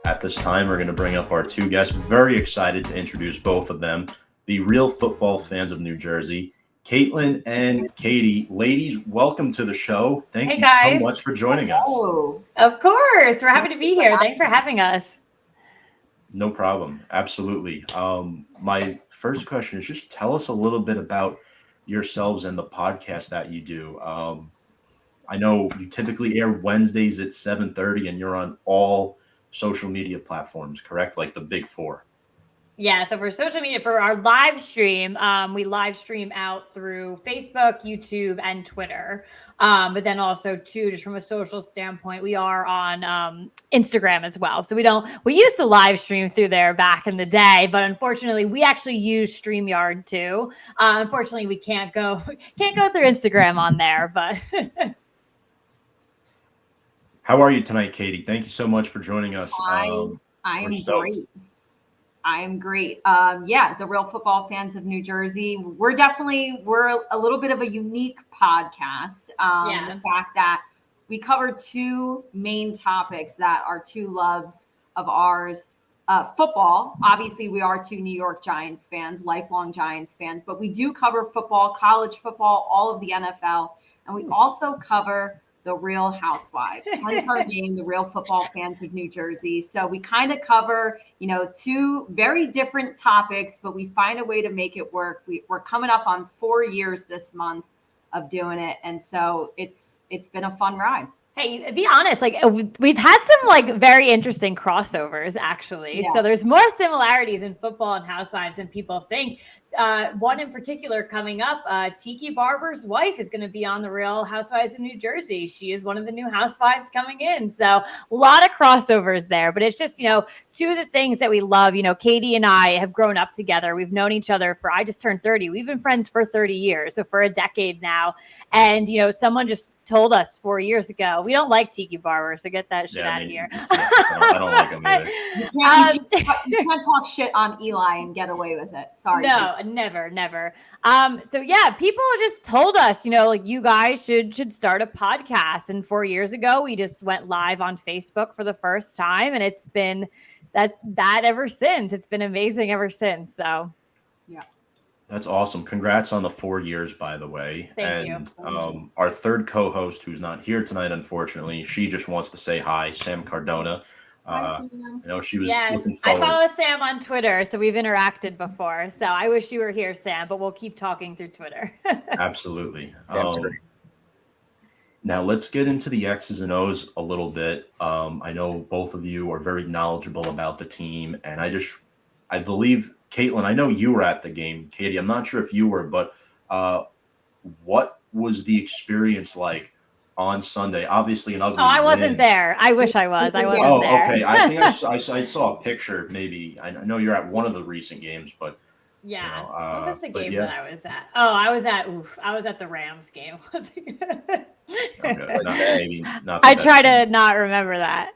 At this time, we're going to bring up our two guests. Very excited to introduce both of them, the real football fans of New Jersey, Katelyn and Katie. Ladies, welcome to the show. Thank you so much for joining us. Of course. We're happy to be here. Thanks for having us. No problem. Absolutely. My first question is just tell us a little bit about yourselves and the podcast that you do. I know you typically air Wednesdays at 7:30 and you're on all social media platforms, correct? Like the big four. Yeah, so for social media, for our live stream, we live stream out through Facebook, YouTube, and Twitter. But then also, too, just from a social standpoint, we are on Instagram as well. So we used to live stream through there back in the day, but unfortunately, we actually use StreamYard too. Unfortunately, we can't go through Instagram on there, but. How are you tonight, Katie? Thank you so much for joining us. I am great. I am great. The real football fans of New Jersey. We're a little bit of a unique podcast. The fact that we cover two main topics that are two loves of ours. Football. Obviously, we are two New York Giants fans, lifelong Giants fans, but we do cover football, college football, all of the NFL, and we also cover the Real Housewives. Hence our name, the Real Football Fans of New Jersey. So we kind of cover, two very different topics, but we find a way to make it work. We're coming up on 4 years this month of doing it. And so it's been a fun ride. Hey, be honest, we've had some very interesting crossovers, actually. Yeah. So there's more similarities in football and Housewives than people think. One in particular coming up, Tiki Barber's wife is going to be on the Real Housewives of New Jersey. She is one of the new housewives coming in. So a lot of crossovers there, but it's just, two of the things that we love. Katie and I have grown up together. We've known each other I just turned 30. We've been friends for 30 years. So for a decade now. And, someone just told us 4 years ago, we don't like Tiki Barber, so get that shit out of here. I don't like him either. You can't talk shit on Eli and get away with it. Sorry. No, never. People just told us, you guys should start a podcast. And 4 years ago, we just went live on Facebook for the first time. And it's been that ever since. It's been amazing ever since. So, yeah. That's awesome. Congrats on the 4 years, by the way. Thank you. Our third co-host, who's not here tonight, unfortunately, she just wants to say hi, Sam Cardona. She was looking forward. I follow Sam on Twitter, so we've interacted before. So I wish you were here, Sam, but we'll keep talking through Twitter. Absolutely. That's great. Now let's get into the X's and O's a little bit. I know both of you are very knowledgeable about the team, and I believe, Katelyn, I know you were at the game. Katie, I'm not sure if you were, but what was the experience like on Sunday? Obviously, an ugly win. I wasn't there. I wish I was. I wasn't there. Okay. I think I saw a picture. Maybe I know you're at one of the recent games, but yeah. What was the game that I was at? Oh, I was at the Rams game. Okay. Not I try to not remember that.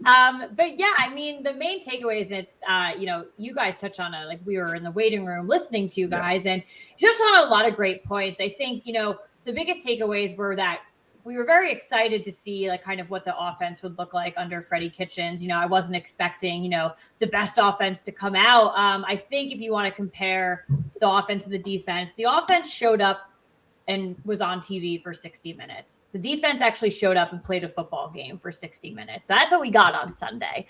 But yeah, I mean, the main takeaways, it's, you guys touch on it. Like, we were in the waiting room listening to you guys, and you touched on a lot of great points. I think, the biggest takeaways were that we were very excited to see kind of what the offense would look like under Freddie Kitchens. I wasn't expecting, the best offense to come out. I think if you want to compare the offense and the defense showed up and was on TV for 60 minutes. The defense actually showed up and played a football game for 60 minutes. So that's what we got on Sunday.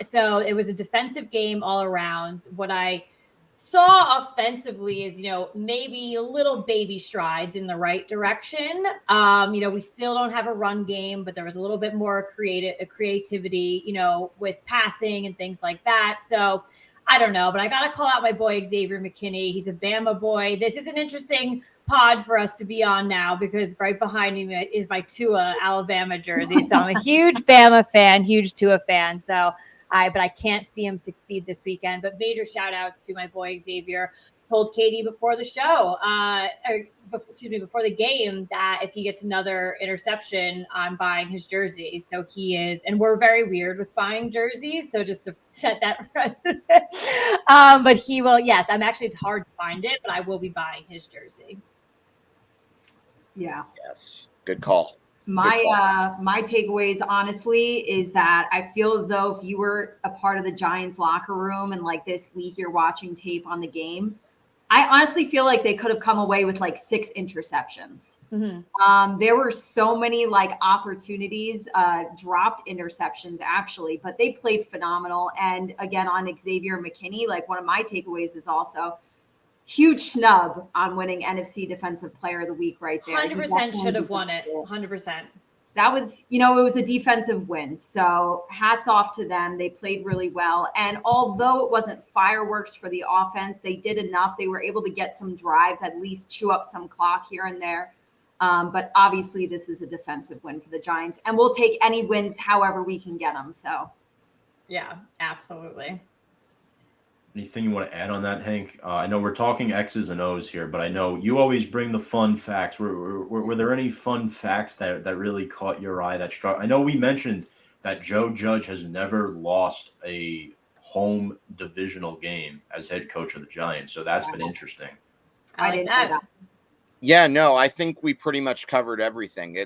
So it was a defensive game all around. What I saw offensively is, maybe little baby strides in the right direction. We still don't have a run game, but there was a little bit more creativity, with passing and things like that. So I don't know, but I got to call out my boy, Xavier McKinney. He's a Bama boy. This is an interesting pod for us to be on now because right behind me is my Tua Alabama jersey. So I'm a huge Bama fan, huge Tua fan. So but I can't see him succeed this weekend. But major shout outs to my boy Xavier. Told Katie before the show, before the game, that if he gets another interception, I'm buying his jersey. So he is, and we're very weird with buying jerseys. So just to set that precedent, but he will. Yes, it's hard to find it, but I will be buying his jersey. Yeah. Yes. Good call. My takeaways, honestly, is that I feel as though if you were a part of the Giants locker room and like this week you're watching tape on the game, I honestly feel like they could have come away with like 6 interceptions. There were so many like opportunities, dropped interceptions actually, but they played phenomenal. And again, on Xavier McKinney, like one of my takeaways is also huge snub on winning NFC Defensive Player of the Week right there. 100% should have won it. 100%. That was, it was a defensive win. So hats off to them. They played really well. And although it wasn't fireworks for the offense, they did enough. They were able to get some drives, at least chew up some clock here and there. But obviously this is a defensive win for the Giants, and we'll take any wins however we can get them. So yeah, absolutely. Anything you want to add on that, Hank? I know we're talking X's and O's here, but I know you always bring the fun facts. Were there any fun facts that really caught your eye that struck? I know we mentioned that Joe Judge has never lost a home divisional game as head coach of the Giants, so that's been interesting. I like that. Yeah, no, I think we pretty much covered everything.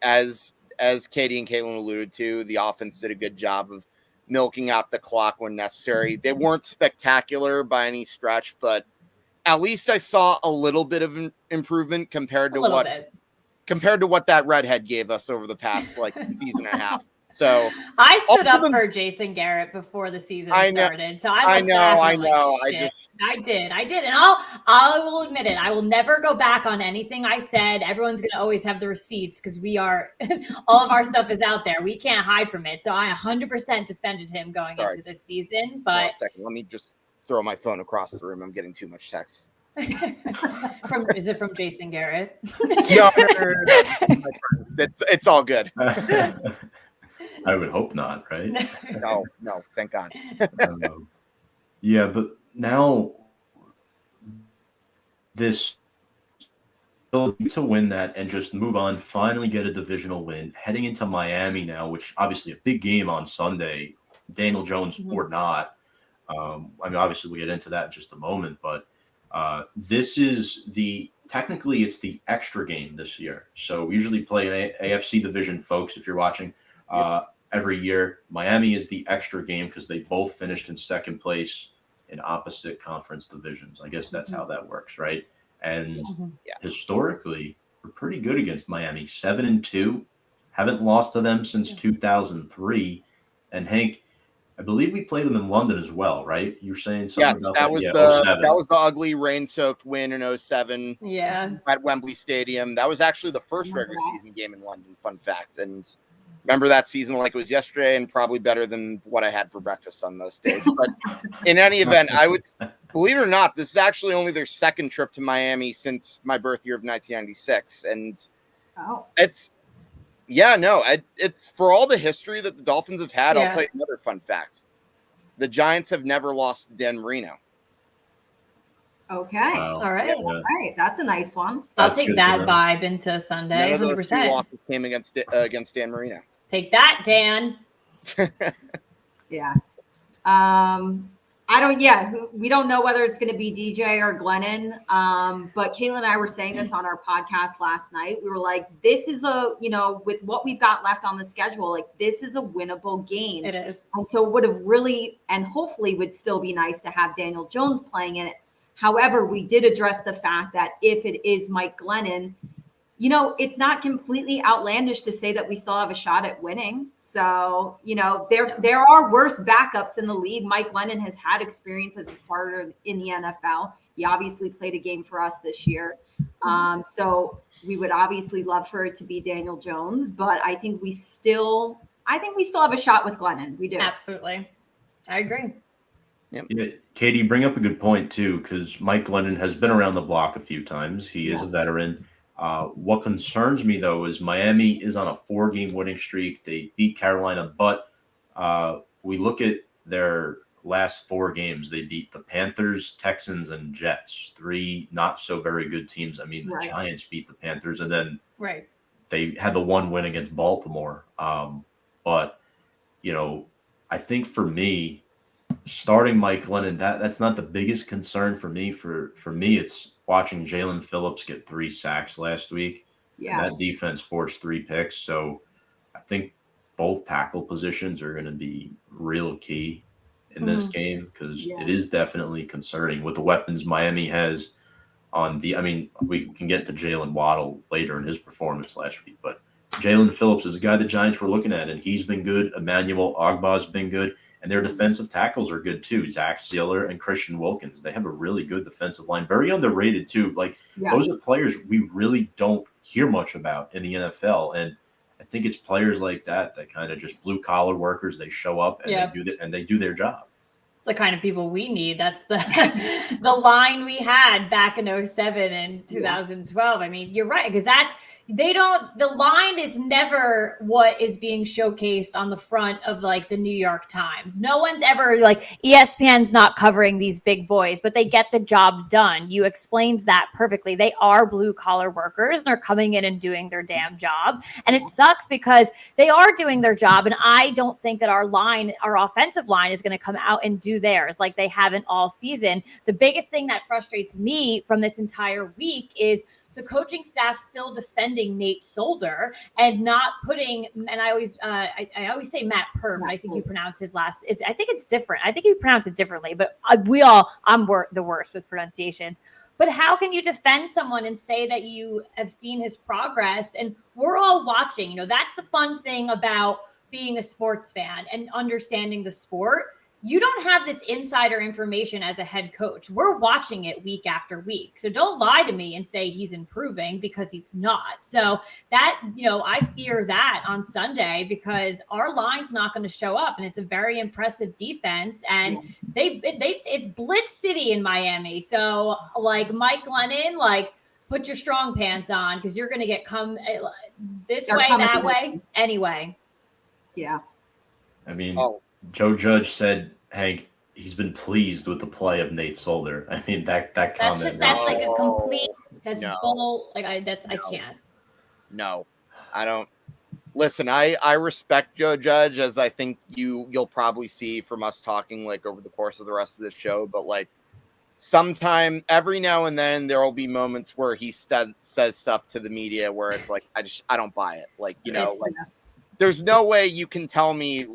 As Katie and Katelyn alluded to, the offense did a good job of milking out the clock when necessary. They weren't spectacular by any stretch, but at least I saw a little bit of an improvement compared to what that redhead gave us over the past like season and a half. So I stood up for Jason Garrett before the season started. So I know. I did. And I will admit it. I will never go back on anything I said. Everyone's going to always have the receipts because we are, all of our stuff is out there. We can't hide from it. So I 100% defended him going into this season. But a second, let me just throw my phone across the room. I'm getting too much text. Is it from Jason Garrett? No. It's all good. I would hope not, right? No, thank God. Yeah, but now this to win that and just move on, finally get a divisional win, heading into Miami now, which obviously a big game on Sunday, Daniel Jones or not. I mean, obviously we'll get into that in just a moment, but this is technically it's the extra game this year. So we usually play an AFC division, folks, if you're watching. Every year, Miami is the extra game because they both finished in second place in opposite conference divisions. I guess that's how that works, right? And historically, we're pretty good against Miami. 7-2, haven't lost to them since 2003. And Hank, I believe we played them in London as well, right? You're saying something about that was that was the ugly rain-soaked win in 2007. Yeah, at Wembley Stadium. That was actually the first regular season game in London. Fun fact. And remember that season like it was yesterday, and probably better than what I had for breakfast on most days. But in any event, I would believe it or not, this is actually only their second trip to Miami since my birth year of 1996, and it's for all the history that the Dolphins have had. I'll tell you another fun fact: the Giants have never lost to Dan Marino. Okay. Wow. All right. Yeah. All right. That's a nice one. I'll take that vibe into Sunday. None of those 100%. two losses came against Dan Marino. Take that, Dan. Yeah. We don't know whether it's going to be DJ or Glennon. But Kayla and I were saying this on our podcast last night. We were like, this is with what we've got left on the schedule, like this is a winnable game. It is. And so it would have really, and hopefully would still be nice to have Daniel Jones playing in it. However, we did address the fact that if it is Mike Glennon, it's not completely outlandish to say that we still have a shot at winning. So, there are worse backups in the league. Mike Glennon has had experience as a starter in the NFL. He obviously played a game for us this year. So we would obviously love for it to be Daniel Jones, but I think we still have a shot with Glennon. We do. Absolutely. I agree. Yep. Yeah, Katie, you bring up a good point too, because Mike Glennon has been around the block a few times. He is a veteran. What concerns me though is Miami is on a 4-game winning streak. They beat Carolina, but we look at their last 4 games. They beat the Panthers, Texans, and Jets. 3 not so very good teams. I mean, the Giants beat the Panthers, and then they had the 1 win against Baltimore. But I think for me, starting Mike Glennon, that's not the biggest concern for me. For me, it's watching Jalen Phillips get 3 sacks last week. Yeah. And that defense forced 3 picks. So I think both tackle positions are going to be real key in this game because it is definitely concerning with the weapons Miami has on the. I mean, we can get to Jalen Waddle later in his performance last week, but Jalen Phillips is a guy the Giants were looking at, and he's been good. Emmanuel Ogbah's been good, and their defensive tackles are good too. Zach Sealer and Christian Wilkins. They have a really good defensive line, very underrated too. Like those are players we really don't hear much about in the NFL, and I think it's players like that kind of just blue collar workers. They show up and they do their job. It's the kind of people we need. That's the line we had back in 2007 and 2012. I mean, you're right, because the line is never what is being showcased on the front of like the New York Times. No one's ever like, ESPN's not covering these big boys, but they get the job done. You explained that perfectly. They are blue collar workers and are coming in and doing their damn job. And it sucks because they are doing their job. And I don't think that our offensive line is going to come out and do theirs like they haven't all season. The biggest thing that frustrates me from this entire week is the coaching staff still defending Nate Solder and not putting, and I always say Matt Purr, but I think you pronounce his last, I think it's different. I think you pronounce it differently, but I'm the worst with pronunciations. But how can you defend someone and say that you have seen his progress? And we're all watching, that's the fun thing about being a sports fan and understanding the sport. You don't have this insider information as a head coach. We're watching it week after week. So don't lie to me and say he's improving because he's not. So that, I fear that on Sunday because our line's not going to show up, and it's a very impressive defense. And it's blitz city in Miami. So like Mike Glennon, put your strong pants on because you're going to get this way, that way, anyway. Yeah. I mean, Joe Judge said, Hank, he's been pleased with the play of Nate Solder. I mean, that comment. That's like a complete, bull. Like I can't. No, I don't. Listen, I respect Joe Judge, as I think you'll probably see from us talking over the course of the rest of the show. But sometime, every now and then, there will be moments where he says stuff to the media where it's like, I don't buy it. There's no way you can tell me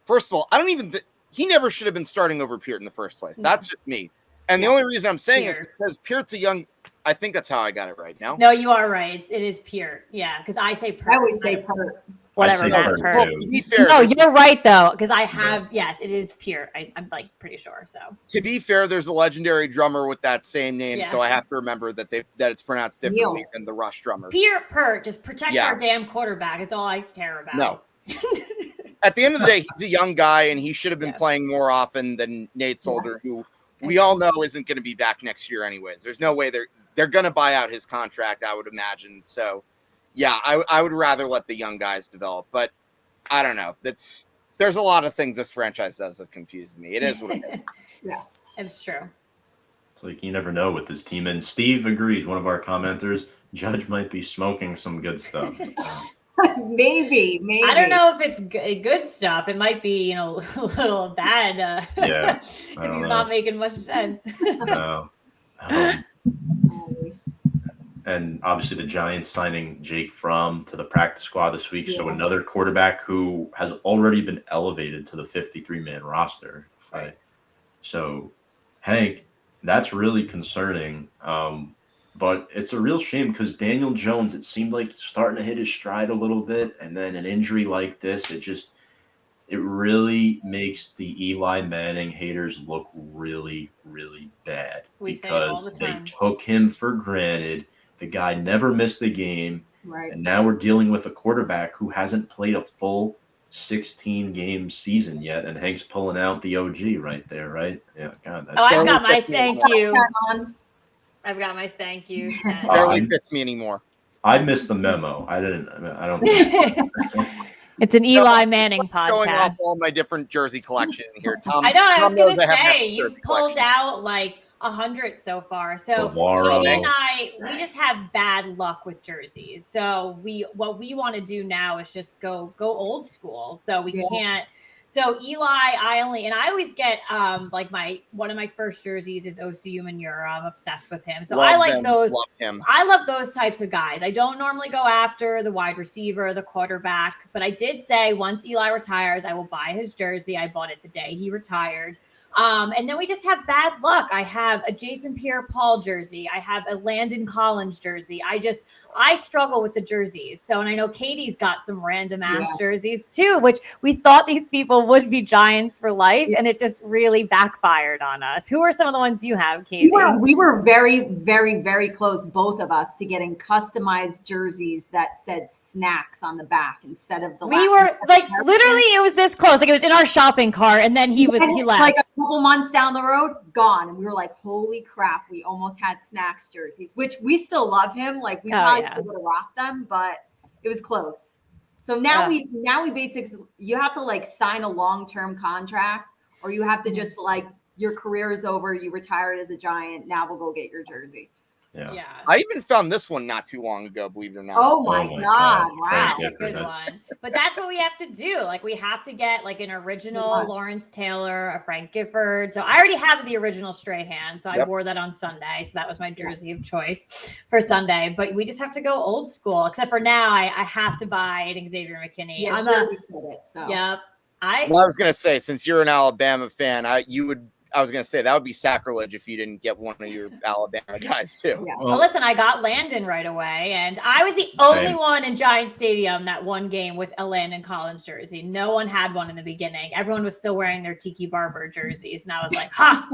first of all, I don't even he never should have been starting over Peart in the first place. That's just me. And the only reason I'm saying this is because Peart's a young, I think that's how I got it right now. No, you are right. It is Peart. Yeah, because I say Peart. I always say Peart. Whatever, Matt Peart. Well, to be fair, no, you're right though, because I have yes, it is Peart. I'm pretty sure. So to be fair, there's a legendary drummer with that same name, so I have to remember that it's pronounced differently than the Rush drummers. Peart, just protect our damn quarterback. It's all I care about. No. At the end of the day, he's a young guy, and he should have been playing more often than Nate Solder, who we all know isn't going to be back next year anyways. There's no way they're going to buy out his contract, I would imagine. So, yeah, I would rather let the young guys develop. But I don't know. There's a lot of things this franchise does that confuses me. It is what it is. Yes, it's true. It's like you never know with this team. And Steve agrees, one of our commenters, Judge might be smoking some good stuff. Maybe. I don't know if it's good stuff. It might be, a little bad. Because he's not making much sense. No. And obviously the Giants signing Jake Fromm to the practice squad this week. So another quarterback who has already been elevated to the 53-man roster. Right. So, Hank, that's really concerning. But it's a real shame because Daniel Jones, it seemed like he's starting to hit his stride a little bit. And then an injury like this, it really makes the Eli Manning haters look really, really bad. Because they took him for granted. The guy never missed a game. Right. And now we're dealing with a quarterback who hasn't played a full 16-game season yet. And Hank's pulling out the OG right there, right? Yeah, God. I've got my thank you. I've got my thank you. Barely fits me anymore. I missed the memo. I don't. It's an Eli Manning podcast. Going off all my different jersey collection here, Tom. I know. I was going to say you've pulled out 100 so far. So Katie and I, we just have bad luck with jerseys. So what we want to do now is just go old school. So we can't So Eli, I always get like one of my first jerseys is OCU Manura. I'm obsessed with him. So Love I like them. those. Love him. I love those types of guys. I don't normally go after the wide receiver, the quarterback, but I did say once Eli retires, I will buy his jersey. I bought it the day he retired. And then we just have bad luck. I have a Jason Pierre-Paul jersey. I have a Landon Collins jersey. I struggle with the jerseys. So, and I know Katie's got some random ass jerseys too, which we thought these people would be Giants for life. And it just really backfired on us. Who are some of the ones you have, Katie? We were very, very, very close, both of us, to getting customized jerseys that said snacks on the back instead of the. We were like, literally, it was this close. Like it was in our shopping cart, and then he left. Like a couple months down the road, gone. And we were like, holy crap, we almost had snacks jerseys, which we still love him. Like we probably would have rocked them, but it was close. So now we basically, you have to like sign a long-term contract, or you have to just like, your career is over, you retired as a Giant, now we'll go get your jersey. Yeah. I even found this one not too long ago, believe it or not. Oh my God. Wow. That's a good one. But that's what we have to do. Like we have to get like an original Lawrence Taylor, a Frank Gifford. So I already have the original Strahan. So I wore that on Sunday. So that was my jersey of choice for Sunday. But we just have to go old school. Except for now, I have to buy an Xavier McKinney. Yeah, we said it. So yep. I was gonna say, since you're an Alabama fan, I was going to say that would be sacrilege if you didn't get one of your Alabama guys too. Yeah. Well, listen, I got Landon right away, and I was the only one in Giant Stadium that one game with a Landon Collins jersey. No one had one in the beginning. Everyone was still wearing their Tiki Barber jerseys, and I was like, ha!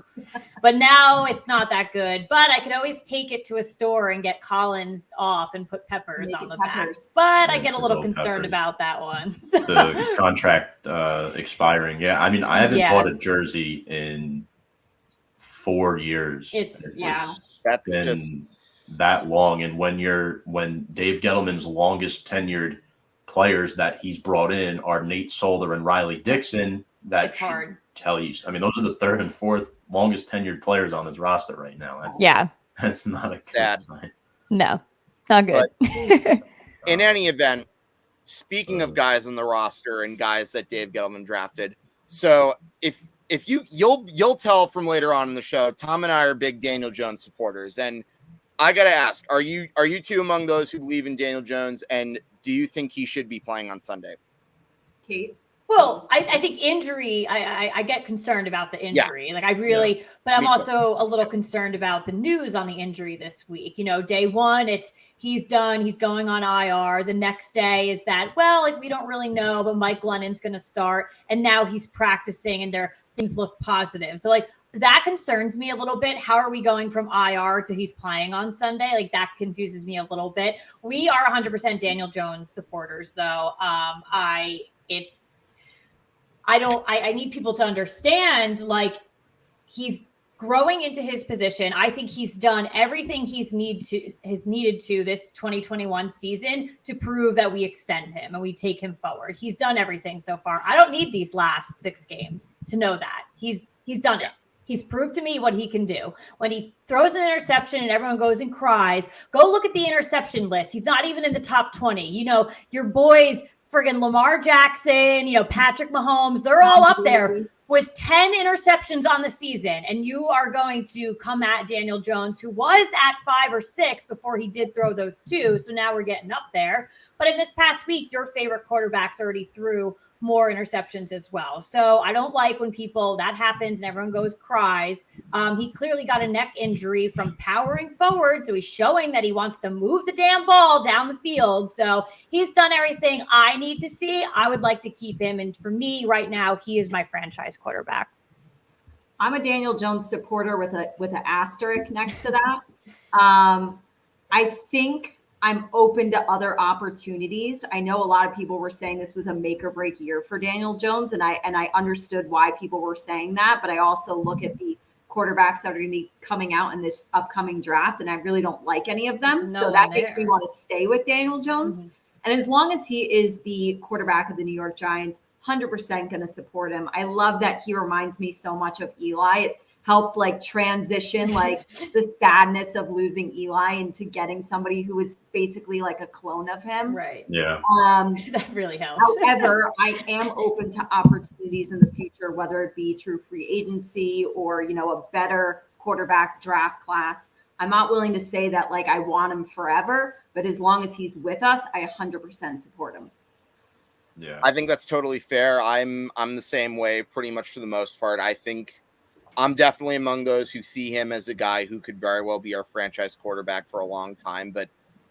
But now it's not that good. But I could always take it to a store and get Collins off and put peppers on the back. But I get a little concerned about that one. So. The contract expiring. Yeah, I mean, I haven't bought a jersey in 4 years. It's that's been just that long. And when Dave Gettleman's longest tenured players that he's brought in are Nate Solder and Riley Dixon, that should hard. Tell you. I mean, those are the third and fourth longest tenured players on this roster right now. That's not a good sign. No, not good. In any event, speaking of guys on the roster and guys that Dave Gettleman drafted, so if you'll tell from later on in the show, Tom and I are big Daniel Jones supporters, and I gotta ask, are you two among those who believe in Daniel Jones, and do you think he should be playing on Sunday? Kate? Well, I think injury, I get concerned about the injury. Like I really, but I'm also a little concerned about the news on the injury this week. You know, day one, he's done, he's going on IR. The next day is that, well, like we don't really know, but Mike Glennon's going to start. And now he's practicing and things look positive. So like that concerns me a little bit. How are we going from IR to he's playing on Sunday? Like that confuses me a little bit. We are 100% Daniel Jones supporters though. I need people to understand, like, he's growing into his position. I think he's done everything he's needed to this 2021 season to prove that we extend him and we take him forward. He's done everything so far. I don't need these last 6 games to know that. He's done it. He's proved to me what he can do. When he throws an interception and everyone goes and cries, go look at the interception list. He's not even in the top 20. You know, your boys, friggin' Lamar Jackson, you know, Patrick Mahomes, they're all up there with 10 interceptions on the season. And you are going to come at Daniel Jones, who was at 5 or 6 before he did throw those 2. So now we're getting up there. But in this past week, your favorite quarterbacks already threw more interceptions as well. So I don't like when that happens and everyone goes cries. He clearly got a neck injury from powering forward. So he's showing that he wants to move the damn ball down the field. So he's done everything I need to see. I would like to keep him. And for me right now, he is my franchise quarterback. I'm a Daniel Jones supporter with an asterisk next to that. I think I'm open to other opportunities. I know a lot of people were saying this was a make or break year for Daniel Jones, and I understood why people were saying that, but I also look at the quarterbacks that are going to be coming out in this upcoming draft, and I really don't like any of them. So that makes me want to stay with Daniel Jones. Mm-hmm. And as long as he is the quarterback of the New York Giants, 100% going to support him. I love that he reminds me so much of Eli. helped like transition like the sadness of losing Eli into getting somebody who was basically like a clone of him. Right. Yeah. That really helps. However, I am open to opportunities in the future, whether it be through free agency or, you know, a better quarterback draft class. I'm not willing to say that like I want him forever, but as long as he's with us, I 100% support him. Yeah. I think that's totally fair. I'm the same way pretty much for the most part. I think I'm definitely among those who see him as a guy who could very well be our franchise quarterback for a long time. But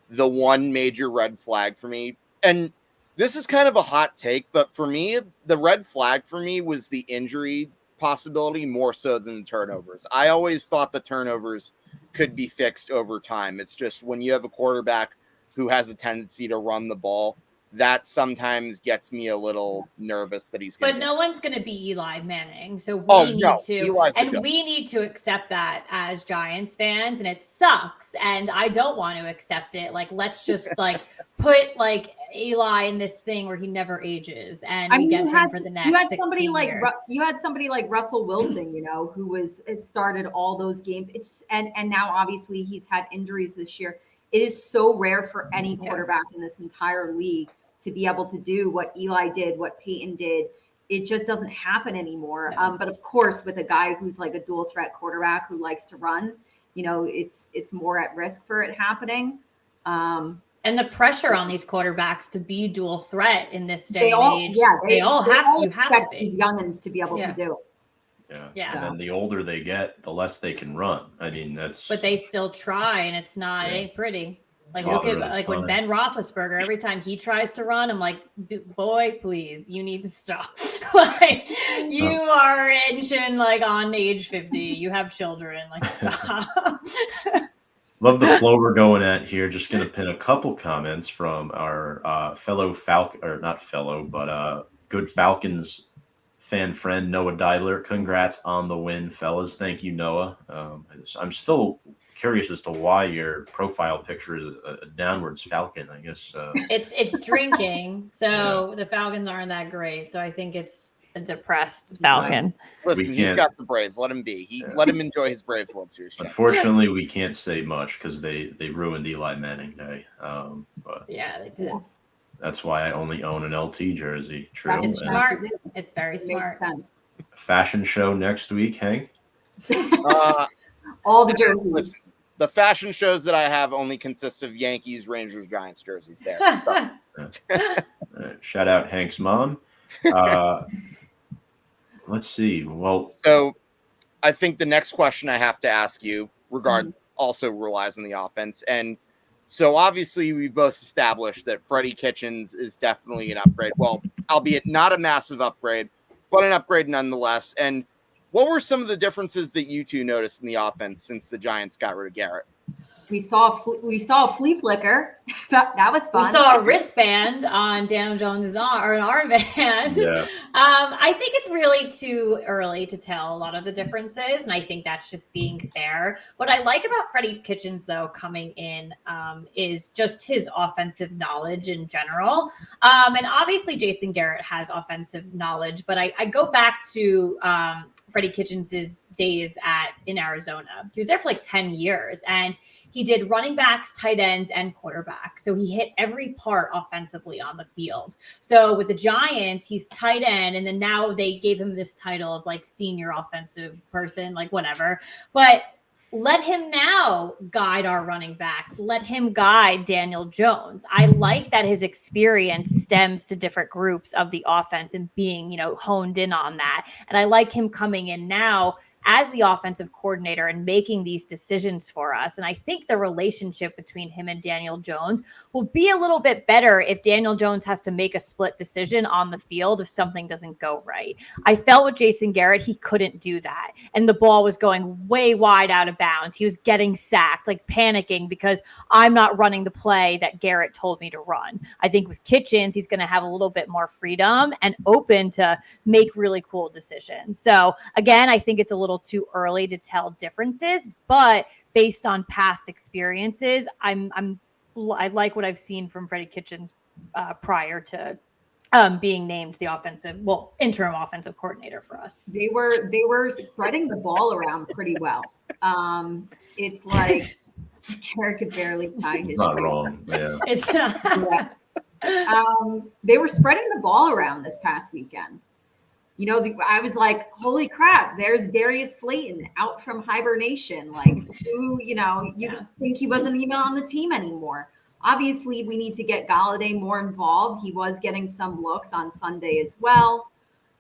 the one major red flag for me, and this is kind of a hot take, but for me, the red flag for me was the injury possibility more so than the turnovers. I always thought the turnovers could be fixed over time. It's just when you have a quarterback who has a tendency to run the ball, that sometimes gets me a little nervous that he's going to. But no one's going to be Eli Manning. So we need to accept that as Giants fans. And it sucks. And I don't want to accept it. Like, let's just like put like Eli in this thing where he never ages and we get him for the next 16 years. You had somebody like Russell Wilson, you know, who has started all those games. And now obviously he's had injuries this year. It is so rare for any quarterback in this entire league to be able to do what Eli did, what Peyton did. It just doesn't happen anymore. No. But of course, with a guy who's like a dual threat quarterback who likes to run, you know, it's more at risk for it happening. And the pressure on these quarterbacks to be dual threat in this day and age, they all have to be these youngins to be able to do it. Yeah. And then the older they get, the less they can run. I mean, but they still try, and it ain't pretty. Like, look at like when Ben Roethlisberger, every time he tries to run, I'm like, boy, please, you need to stop. Like, you are inching like on age 50. You have children. Like, stop. Love the flow we're going at here. Just going to pin a couple comments from our fellow Falcon, or not fellow, but good Falcons fan friend, Noah Dibler. Congrats on the win, fellas. Thank you, Noah. I'm still curious as to why your profile picture is a downwards falcon. I guess it's drinking, so the Falcons aren't that great. So I think it's a depressed falcon. Listen, he's got the Braves. Let him be. Let him enjoy his Braves World Series. Unfortunately, we can't say much because they ruined Eli Manning Day. But yeah, they did. That's why I only own an LT jersey. True. It's smart. It's very smart. Fashion show next week, Hank. All the jerseys. Listen, the fashion shows that I have only consist of Yankees, Rangers, Giants jerseys there. Shout out Hank's mom. Let's see. Well, so I think the next question I have to ask you also relies on the offense. And so obviously we both established that Freddie Kitchens is definitely an upgrade. Well, albeit not a massive upgrade, but an upgrade nonetheless. And what were some of the differences that you two noticed in the offense since the Giants got rid of Garrett? We saw a flea flicker. That was fun. We saw a wristband on Daniel Jones's arm, or an armband. Yeah. I think it's really too early to tell a lot of the differences, and I think that's just being fair. What I like about Freddie Kitchens, though, coming in is just his offensive knowledge in general. And obviously Jason Garrett has offensive knowledge, but I go back to Freddie Kitchens' days in Arizona. He was there for like 10 years, and he did running backs, tight ends, and quarterbacks. So he hit every part offensively on the field. So with the Giants, he's tight end, and then now they gave him this title of like senior offensive person, like whatever. But let him now guide our running backs. Let him guide Daniel Jones. I like that his experience stems to different groups of the offense and being, honed in on that. And I like him coming in now as the offensive coordinator and making these decisions for us. And I think the relationship between him and Daniel Jones will be a little bit better if Daniel Jones has to make a split decision on the field if something doesn't go right. I felt with Jason Garrett, he couldn't do that. And the ball was going way wide out of bounds. He was getting sacked, like panicking because I'm not running the play that Garrett told me to run. I think with Kitchens, he's going to have a little bit more freedom and open to make really cool decisions. So again, I think it's a little too early to tell differences, but based on past experiences, I like what I've seen from Freddie Kitchens prior to being named the interim offensive coordinator for us. They were spreading the ball around pretty well. It's like Jared could barely tie his Not shoe. wrong. Yeah. It's not. They were spreading the ball around this past weekend. You know, I was like, holy crap, there's Darius Slayton out from hibernation. Like, who, think he wasn't even on the team anymore. Obviously, we need to get Golladay more involved. He was getting some looks on Sunday as well.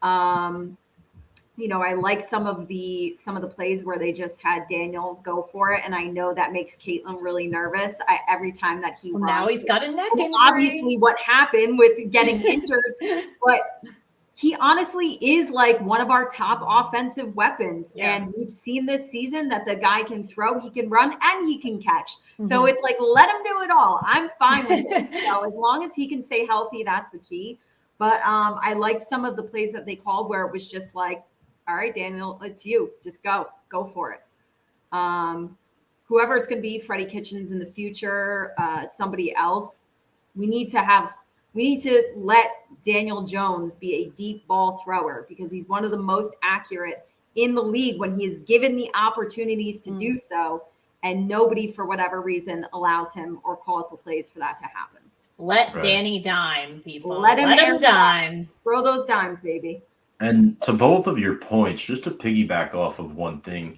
I like some of the plays where they just had Daniel go for it, and I know that makes Katelyn really nervous. Every time that he runs, now he's got a neck injury. Obviously, what happened with getting injured, but he honestly is like one of our top offensive weapons. Yeah. And we've seen this season that the guy can throw, he can run, and he can catch. Mm-hmm. So it's like, let him do it all. I'm fine with it. As long as he can stay healthy, that's the key. But I liked some of the plays that they called where it was just like, all right, Daniel, it's you. Just go for it. Whoever it's going to be, Freddie Kitchens in the future, somebody else, we need to let Daniel Jones be a deep ball thrower because he's one of the most accurate in the league when he is given the opportunities to do so, and nobody, for whatever reason, allows him or calls the plays for that to happen. Let Danny dime, people. Let him dime. Throw those dimes, baby. And to both of your points, just to piggyback off of one thing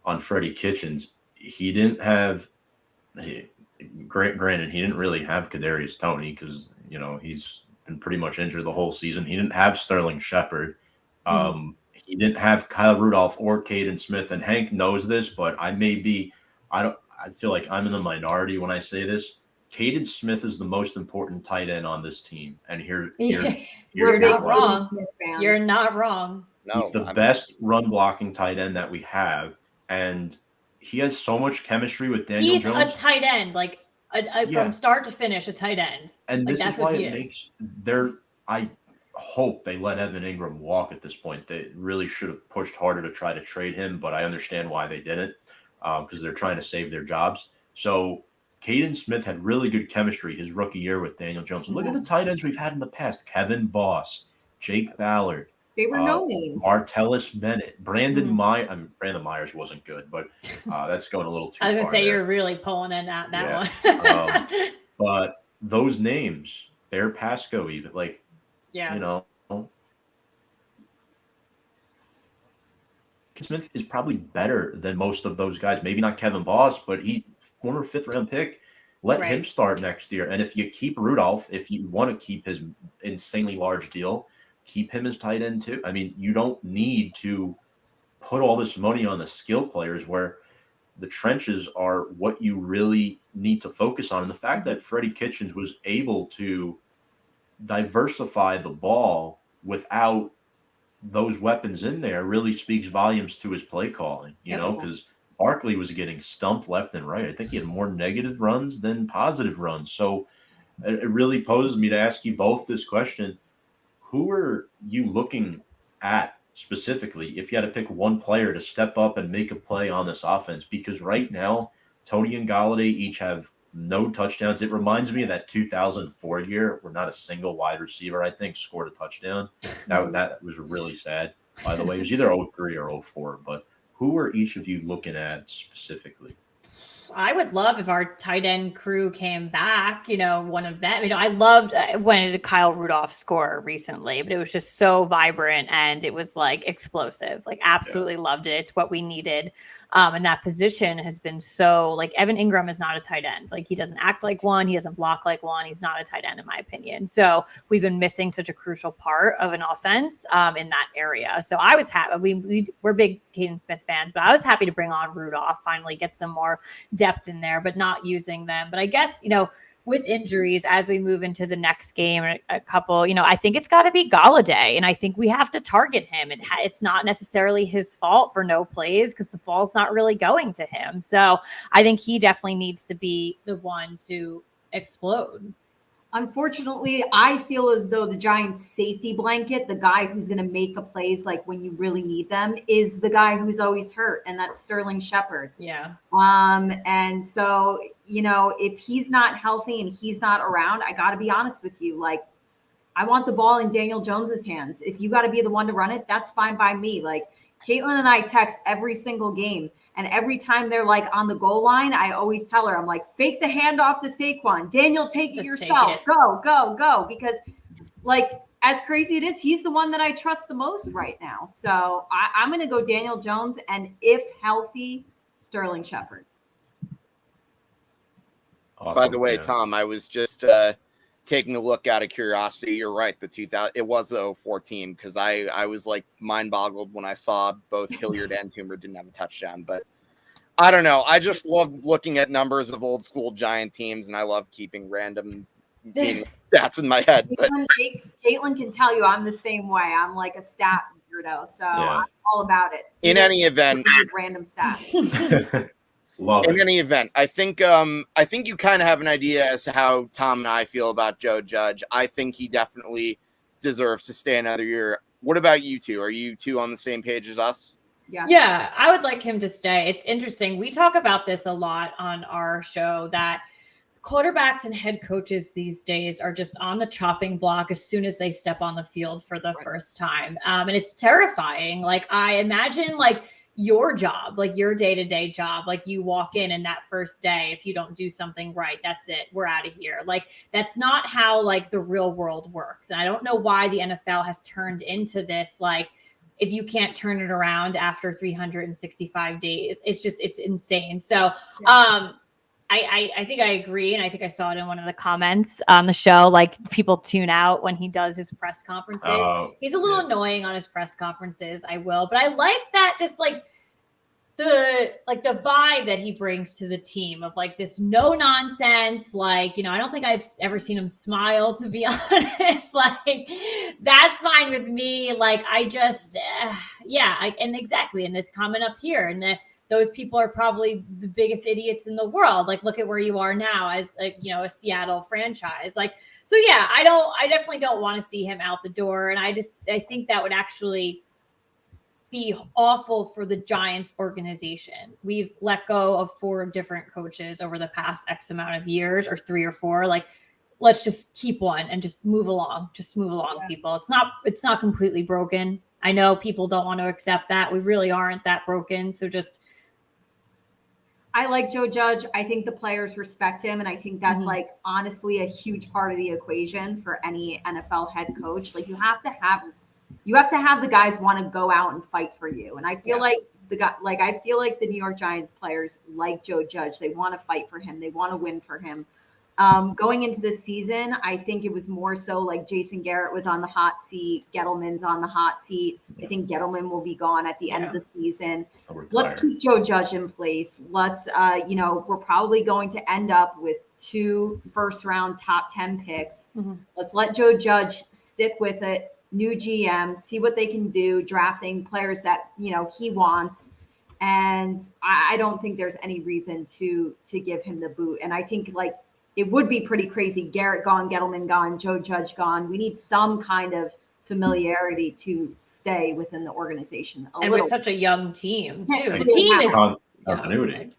on Freddie Kitchens, he didn't have granted, he didn't really have Kadarius Toney because, he's been pretty much injured the whole season. He didn't have Sterling Shepard. He didn't have Kyle Rudolph or Caden Smith. And Hank knows this, but I feel like I'm in the minority when I say this. Caden Smith is the most important tight end on this team. And you're not wrong. You're not wrong. No, he's the best run blocking tight end that we have. And he has so much chemistry with Daniel Jones. He's a tight end, from start to finish, a tight end. And this is why it makes I hope they let Evan Ingram walk at this point. They really should have pushed harder to try to trade him, but I understand why they didn't because they're trying to save their jobs. So Caden Smith had really good chemistry his rookie year with Daniel Jones. And look at the tight ends we've had in the past. Kevin Boss, Jake Ballard. They were no names. Martellus Bennett. Brandon Myers wasn't good, but that's going a little too far. I was going to say, you're really pulling in that one. But those names, Bear Pasco even, Smith is probably better than most of those guys. Maybe not Kevin Boss, but he former 5th-round pick. Let him start next year. And if you keep Rudolph, if you want to keep his insanely large deal, keep him as tight end too. I mean, you don't need to put all this money on the skill players where the trenches are what you really need to focus on. And the fact that Freddie Kitchens was able to diversify the ball without those weapons in there really speaks volumes to his play calling, because Barkley was getting stumped left and right. I think he had more negative runs than positive runs. So it really poses me to ask you both this question. Who are you looking at specifically if you had to pick one player to step up and make a play on this offense? Because right now, Toney and Golladay each have no touchdowns. It reminds me of that 2004 year where not a single wide receiver, I think, scored a touchdown. That was really sad, by the way. It was either 03 or 04. But who are each of you looking at specifically? I would love if our tight end crew came back, one of them. I loved when Kyle Rudolph score recently, but it was just so vibrant and it was explosive. Absolutely loved it. It's what we needed. And that position has been so Evan Ingram is not a tight end. He doesn't act like one. He doesn't block like one. He's not a tight end in my opinion. So we've been missing such a crucial part of an offense in that area. So I was happy. We're big Caden Smith fans, but I was happy to bring on Rudolph, finally get some more depth in there, but not using them. But I guess, with injuries as we move into the next game, a couple, I think it's got to be Golladay, and I think we have to target him. It's not necessarily his fault for no plays because the ball's not really going to him. So I think he definitely needs to be the one to explode. Unfortunately, I feel as though the Giants' safety blanket, the guy who's going to make the plays when you really need them, is the guy who's always hurt, and that's Sterling Shepard. Yeah. And so, if he's not healthy and he's not around, I got to be honest with you, I want the ball in Daniel Jones's hands. If you got to be the one to run it, that's fine by me. Like Katelyn and I text every single game. And every time they're like on the goal line, I always tell her, I'm like, fake the handoff to Saquon. Daniel, take it yourself. Go, go, go. Because like, as crazy it is, he's the one that I trust the most right now. So I'm going to go Daniel Jones. And if healthy, Sterling Shepard. Awesome. By the way, Tom, I was just taking a look out of curiosity. You're right. It was the 04 team, because I was like mind boggled when I saw both Hilliard and Toomer didn't have a touchdown. But I don't know. I just love looking at numbers of old school Giant teams, and I love keeping random stats in my head. But Katelyn can tell you I'm the same way. I'm like a stat weirdo, so I'm all about it. In any event, random stats. In any event, I think you kind of have an idea as to how Tom and I feel about Joe Judge. I think he definitely deserves to stay another year. What about you two? Are you two on the same page as us? Yeah, I would like him to stay. It's interesting. We talk about this a lot on our show, that quarterbacks and head coaches these days are just on the chopping block as soon as they step on the field for the first time. And it's terrifying. Like, I imagine like your job, like your day-to-day job, like you walk in and that first day, if you don't do something right, that's it, we're out of here. Like, that's not how like the real world works. And I don't know why the NFL has turned into this, like, if you can't turn it around after 365 days, it's insane. So I think I agree. And I think I saw it in one of the comments on the show, like people tune out when he does his press conferences. He's a little annoying on his press conferences, I will. But I like that, just like the vibe that he brings to the team of like this no nonsense. Like, I don't think I've ever seen him smile, to be honest. Like, that's fine with me. Like, I just, and exactly in this comment up here, and those people are probably the biggest idiots in the world. Like, look at where you are now as a Seattle franchise. Like, so yeah, I definitely don't want to see him out the door. And I think that would actually be awful for the Giants organization. We've let go of 4 different coaches over the past X amount of years, or 3 or 4. Like, let's just keep one and just move along. Just move along, people. It's not completely broken. I know people don't want to accept that. We really aren't that broken. So just, I like Joe Judge. I think the players respect him. And I think that's like honestly a huge part of the equation for any NFL head coach. Like, you have to have the guys want to go out and fight for you. And I feel like the New York Giants players like Joe Judge. They want to fight for him. They want to win for him. Going into this season, I think it was more so like Jason Garrett was on the hot seat. Gettleman's on the hot seat. I think Gettleman will be gone at the end of the season. Let's keep Joe Judge in place. Let's, we're probably going to end up with 2 first-round top 10 picks. Let's let Joe Judge stick with it. New GM, see what they can do, drafting players that, he wants. And I don't think there's any reason to give him the boot. And I think like, it would be pretty crazy. Garrett gone, Gettleman gone, Joe Judge gone. We need some kind of familiarity to stay within the organization. And we're such a young team too. The team is continuity.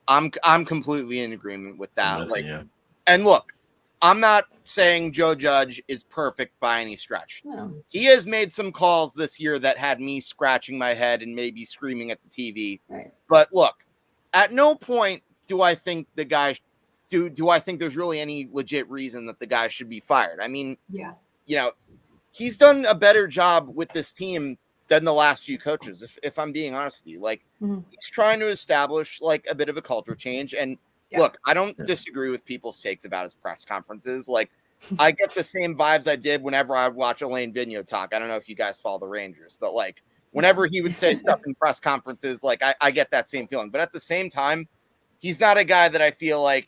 I'm completely in agreement with that. And look, I'm not saying Joe Judge is perfect by any stretch. No. He has made some calls this year that had me scratching my head and maybe screaming at the TV. Right. But look, at no point do I think the guy do I think there's really any legit reason that the guy should be fired? I mean, he's done a better job with this team than the last few coaches, if I'm being honest with you. Like, he's trying to establish like a bit of a culture change. And look, I don't disagree with people's takes about his press conferences. Like, I get the same vibes I did whenever I watch Elaine Vigneault talk. I don't know if you guys follow the Rangers, but like whenever he would say stuff in press conferences, like I get that same feeling. But at the same time, he's not a guy that I feel like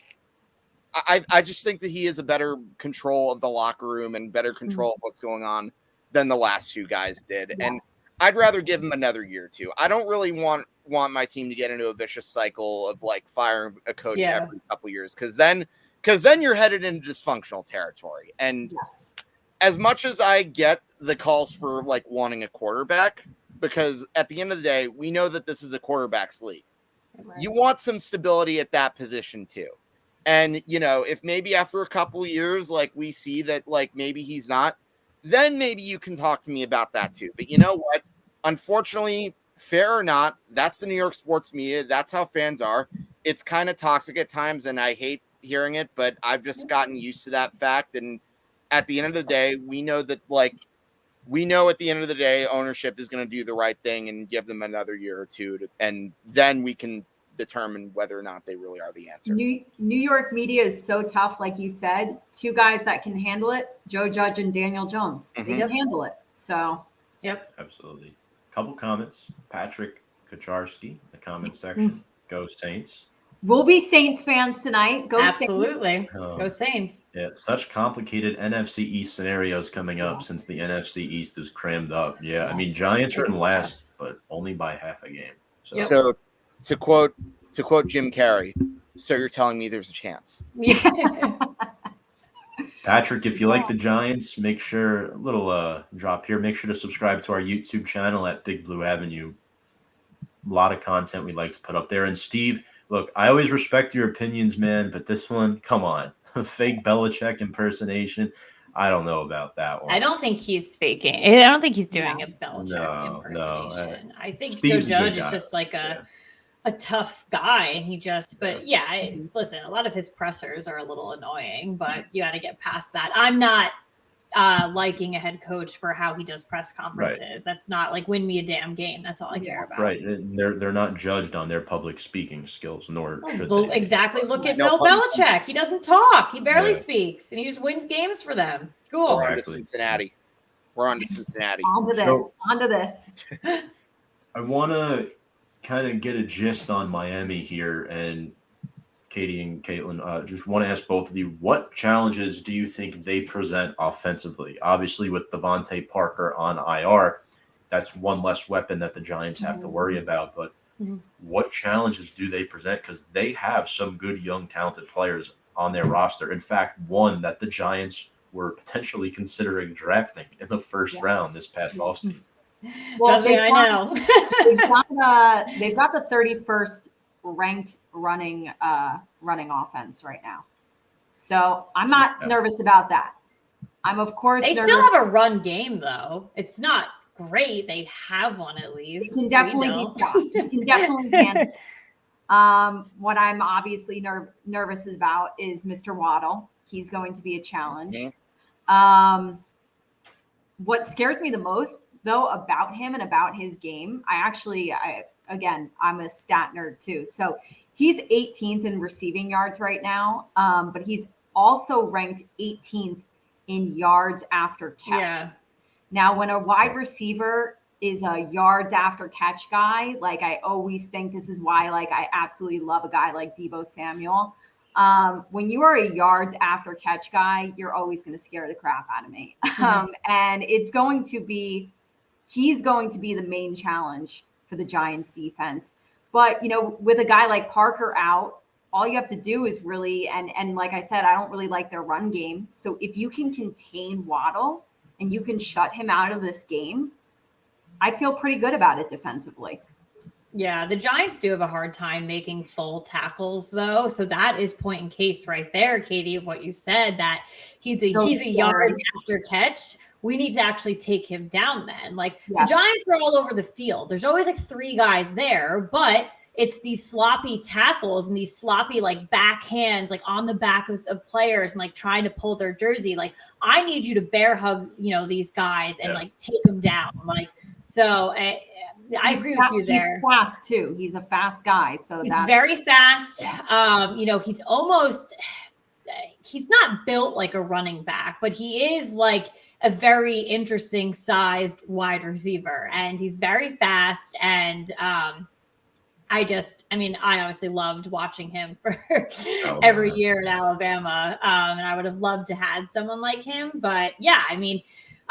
I just think that he has a better control of the locker room and better control of what's going on than the last 2 guys did. And I'd rather give him another year or 2. I don't really want my team to get into a vicious cycle of like firing a coach every couple of years. Cause then you're headed into dysfunctional territory. And as much as I get the calls for like wanting a quarterback, because at the end of the day, we know that this is a quarterback's league. Right. You want some stability at that position too. And, if maybe after a couple of years, like we see that, like maybe he's not, then maybe you can talk to me about that too. But you know what? Unfortunately, fair or not, that's the New York sports media. That's how fans are. It's kind of toxic at times, and I hate hearing it, but I've just gotten used to that fact. And at the end of the day, we know at the end of the day, ownership is going to do the right thing and give them another year or two, and then we can determine whether or not they really are the answer. New York media is so tough, like you said. Two guys that can handle it, Joe Judge and Daniel Jones. They can handle it. So, yep. Absolutely. Couple comments. Patrick Kacharski, the comment section. Go Saints. We'll be Saints fans tonight. Go Absolutely. Saints. Go Saints. Yeah, such complicated NFC East scenarios coming up since the NFC East is crammed up. Yeah, I mean, Giants are in last, but only by half a game. So to quote Jim Carrey, so you're telling me there's a chance. Yeah. Patrick, if you like the Giants, make sure, drop here, make sure to subscribe to our YouTube channel at Big Blue Avenue. A lot of content we like to put up there. And Steve, look, I always respect your opinions, man, but this one, come on. Fake Belichick impersonation. I don't know about that one. I don't think he's faking. I don't think he's doing a Belichick impersonation. I think Steve's Joe Judge is just like a tough guy, and listen, a lot of his pressers are a little annoying, but you got to get past that. I'm not liking a head coach for how he does press conferences. Right. That's not like win me a damn game. That's all I care about. Right. They're not judged on their public speaking skills, nor should they. Exactly. Look at Bill Belichick. He doesn't talk. He barely speaks, and he just wins games for them. Cool. We're on to Cincinnati. On to this. I want to kind of get a gist on Miami here, and Katie and Katelyn, just want to ask both of you, what challenges do you think they present offensively? Obviously, with Devontae Parker on IR, that's one less weapon that the Giants have to worry about. But what challenges do they present? Because they have some good, young, talented players on their roster. In fact, one that the Giants were potentially considering drafting in the first round this past offseason. Well, I know. They've got the 31st ranked running offense right now. So I'm not nervous about that. I'm of course they still have a run game though. It's not great. They have one at least. It can definitely be stopped. It can definitely handle. What I'm obviously nervous about is Mr. Waddle. He's going to be a challenge. What scares me the most though about him and about his game, I'm a stat nerd too. So he's 18th in receiving yards right now, but he's also ranked 18th in yards after catch. Yeah. Now, when a wide receiver is a yards after catch guy, like I always think this is why, like I absolutely love a guy like Deebo Samuel. When you are a yards after catch guy, you're always going to scare the crap out of me. And he's going to be the main challenge for the Giants defense. But, with a guy like Parker out, all you have to do is really, and like I said, I don't really like their run game. So if you can contain Waddle and you can shut him out of this game, I feel pretty good about it defensively. Yeah, the Giants do have a hard time making full tackles, though. So that is point in case right there, Katie, of what you said, that he's a yard after catch. We need to actually take him down then. Like the Giants are all over the field. There's always like three guys there, but it's these sloppy tackles and these sloppy like backhands, like on the back of players and like trying to pull their jersey. Like I need you to bear hug, these guys and like take them down. Like, so I agree with you there. He's fast too. He's a fast guy. So he's very fast. He's not built like a running back, but he is like a very interesting sized wide receiver, and he's very fast. And I obviously loved watching him for every year at Alabama. And I would have loved to had someone like him, but yeah,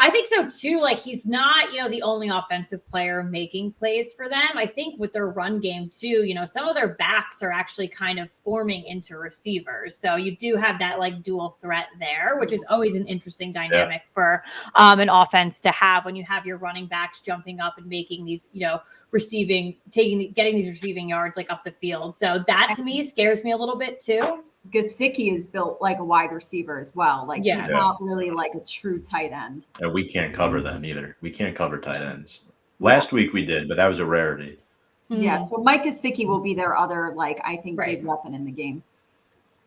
I think so too. Like he's not, the only offensive player making plays for them. I think with their run game too, some of their backs are actually kind of forming into receivers. So you do have that like dual threat there, which is always an interesting dynamic for an offense to have when you have your running backs jumping up and making these, getting these receiving yards like up the field. So that to me scares me a little bit too. Gesicki is built like a wide receiver as well. Like he's not really like a true tight end. And we can't cover them either. We can't cover tight ends. Last week we did, but that was a rarity. Yeah, so Mike Gesicki will be their other, like, I think, big weapon in the game.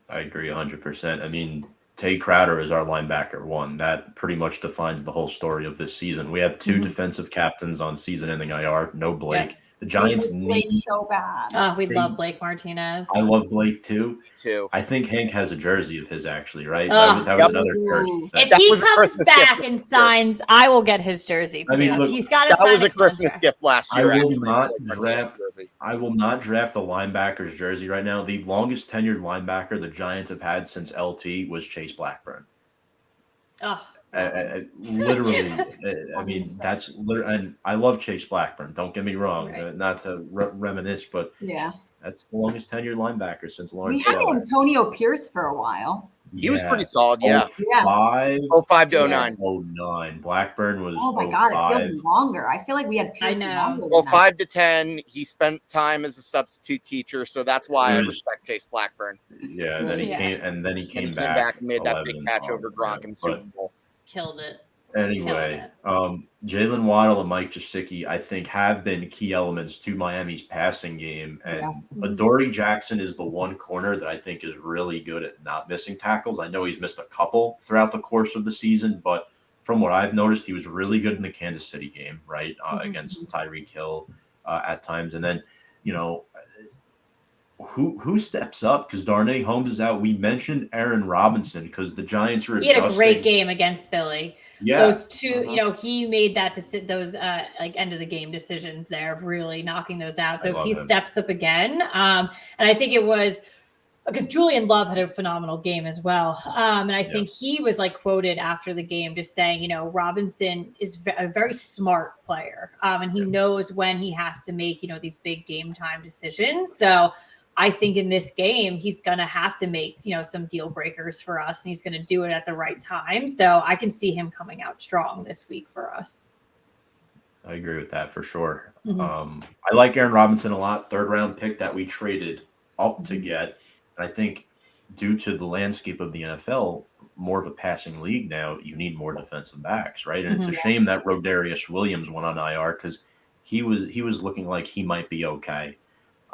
I agree 100%. I mean, Tay Crowder is our linebacker one. That pretty much defines the whole story of this season. We have two defensive captains on season-ending IR. No Blake. Yeah. The Giants need so bad. We love Blake Martinez. I love Blake too. I think Hank has a jersey of his actually, right? That was another jersey. If he comes back and signs, I will get his jersey too. I mean, look, he's got that was a Christmas gift last year. I will not draft the linebacker's jersey right now. The longest tenured linebacker the Giants have had since LT was Chase Blackburn. Oh. Literally, I mean, that's literally, and I love Chase Blackburn. Don't get me wrong, not to reminisce, but that's the longest tenured linebacker since Lawrence. We had Antonio Pierce for a while. He was pretty solid, 05 to 09. 09. Blackburn was. Oh my God, it feels longer. I feel like we had Pierce longer. 05 to 10. He spent time as a substitute teacher, so that's why I respect Chase Blackburn. Yeah, and then he came back and made that big catch over Gronk in the Super Bowl. Killed it. Anyway, Jalen Waddle and Mike Gesicki, I think, have been key elements to Miami's passing game. And Adoree Jackson is the one corner that I think is really good at not missing tackles. I know he's missed a couple throughout the course of the season, but from what I've noticed, he was really good in the Kansas City game, right, against Tyreek Hill at times. And then, you know, who steps up? Because Darnay Holmes is out. We mentioned Aaron Robinson because the Giants are adjusting. He had a great game against Philly. Yeah, those two, you know, he made that those like end of the game decisions there, really knocking those out. So if he steps up again, and I think it was because Julian Love had a phenomenal game as well, and I think he was like quoted after the game just saying, you know, Robinson is a very smart player, and he knows when he has to make, you know, these big game time decisions. So I think in this game, he's going to have to make, you know, some deal breakers for us, and he's going to do it at the right time. So I can see him coming out strong this week for us. I agree with that for sure. I like Aaron Robinson a lot. 3rd round pick that we traded up to get. I think due to the landscape of the NFL, more of a passing league now, you need more defensive backs, right? And it's a shame that Rodarius Williams went on IR because he was looking like he might be okay.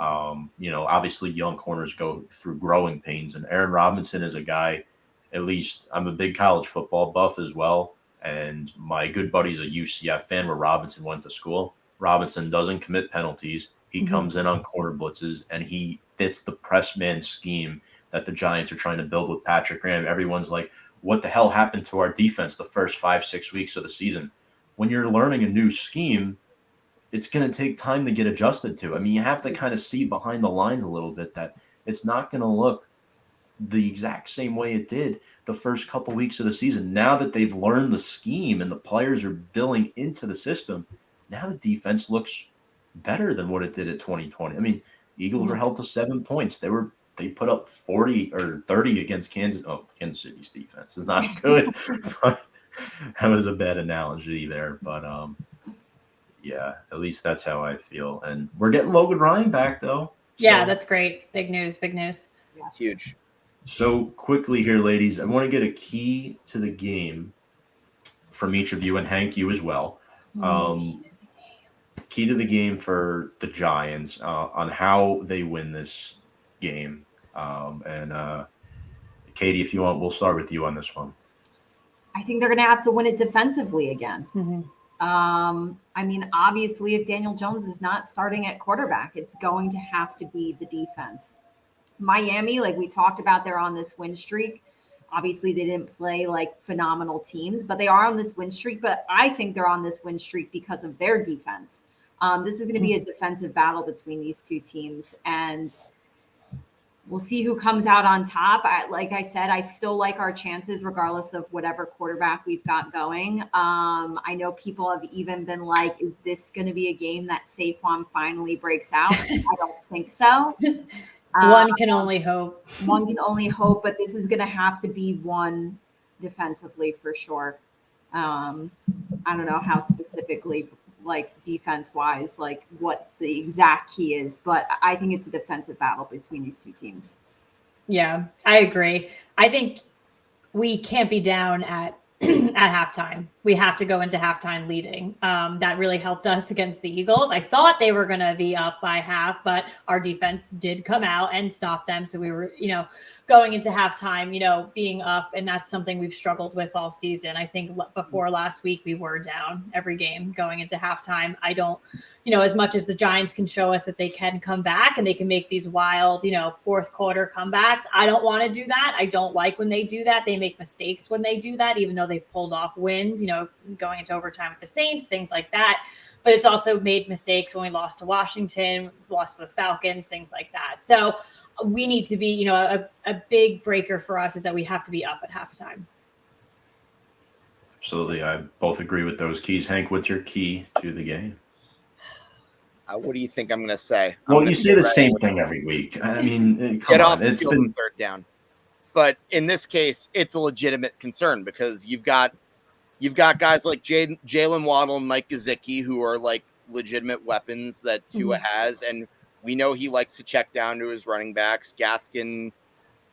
You know, obviously young corners go through growing pains, and Aaron Robinson is a guy, at least I'm a big college football buff as well. And my good buddy's a UCF fan where Robinson went to school. Robinson doesn't commit penalties. He comes in on corner blitzes, and he fits the press man scheme that the Giants are trying to build with Patrick Graham. Everyone's like, what the hell happened to our defense the first 5-6 weeks of the season? When you're learning a new scheme, it's going to take time to get adjusted to. I mean, you have to kind of see behind the lines a little bit that it's not going to look the exact same way it did the first couple weeks of the season. Now that they've learned the scheme and the players are billing into the system, now the defense looks better than what it did at 2020. I mean, Eagles were held to 7 points. They put up 40 or 30 against Kansas. Oh, Kansas City's defense is not good. But that was a bad analogy there. But yeah, at least that's how I feel. And we're getting Logan Ryan back, though. Yeah, that's great. Big news. Big news. Yes. Huge. So quickly here, ladies, I want to get a key to the game from each of you, and Hank, you as well. Key to the game for the Giants on how they win this game. And Katie, if you want, we'll start with you on this one. I think they're going to have to win it defensively again. I mean, obviously, if Daniel Jones is not starting at quarterback, it's going to have to be the defense. Miami, like we talked about, they're on this win streak. Obviously, they didn't play like phenomenal teams, but they are on this win streak. But I think they're on this win streak because of their defense. This is going to be a defensive battle between these two teams, and we'll see who comes out on top. Like I said, I still like our chances regardless of whatever quarterback we've got going. I know people have even been like, is this going to be a game that Saquon finally breaks out? I don't think so. One can only hope. One can only hope, but this is going to have to be one defensively for sure. I don't know how specifically, like defense-wise, like what the exact key is, but I think it's a defensive battle between these two teams. Yeah, I agree. I think we can't be down at halftime. We have to go into halftime leading. That really helped us against the Eagles. I thought they were going to be up by half, but our defense did come out and stop them. So we were, going into halftime, being up, and that's something we've struggled with all season. I think before last week, we were down every game going into halftime. I don't, as much as the Giants can show us that they can come back and they can make these wild, fourth quarter comebacks, I don't want to do that. I don't like when they do that. They make mistakes when they do that, even though they've pulled off wins, going into overtime with the Saints, things like that. But it's also made mistakes when we lost to Washington, lost to the Falcons, things like that. So we need to be, a big breaker for us is that we have to be up at halftime. Absolutely. I both agree with those keys. Hank, what's your key to the game? What do you think I'm going to say? Well, you say the same thing every week. I mean, come on. It's been third down. But in this case, it's a legitimate concern because you've got guys like Jalen Waddle and Mike Gesicki who are like legitimate weapons that Tua has, and we know he likes to check down to his running backs. Gaskin,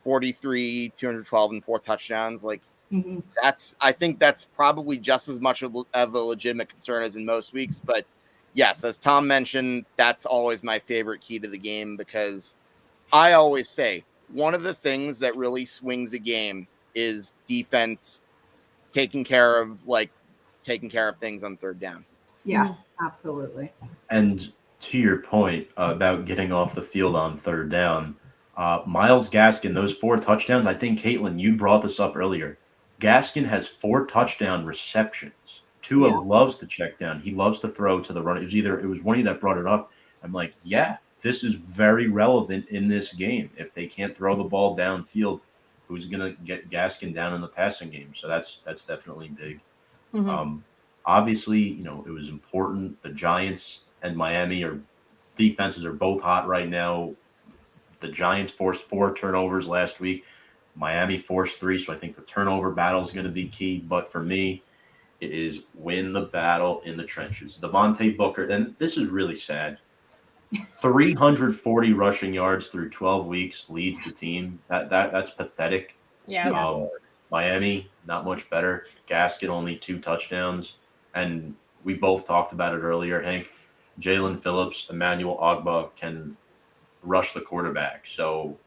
43, 212, and 4 touchdowns. Like I think that's probably just as much of a legitimate concern as in most weeks. But yes, as Tom mentioned, that's always my favorite key to the game because I always say one of the things that really swings a game is defense taking care of things on third down. Yeah, absolutely. And to your point about getting off the field on third down, Myles Gaskin, those 4 touchdowns, I think, Katelyn, you brought this up earlier. Gaskin has 4 touchdown receptions. Tua loves to check down. He loves to throw to the run. It was one of you that brought it up. I'm like, yeah, this is very relevant in this game. If they can't throw the ball downfield, who's going to get Gaskin down in the passing game? So that's definitely big. Obviously, it was important. The Giants and Miami defenses are both hot right now. The Giants forced 4 turnovers last week. Miami forced 3, so I think the turnover battle is going to be key. But for me, it is win the battle in the trenches. Devontae Booker, and this is really sad, 340 rushing yards through 12 weeks leads the team. That's pathetic. Yeah. Miami, not much better. Gaskin, only 2 touchdowns. And we both talked about it earlier, Hank. Jalen Phillips, Emmanuel Ogbah can rush the quarterback. So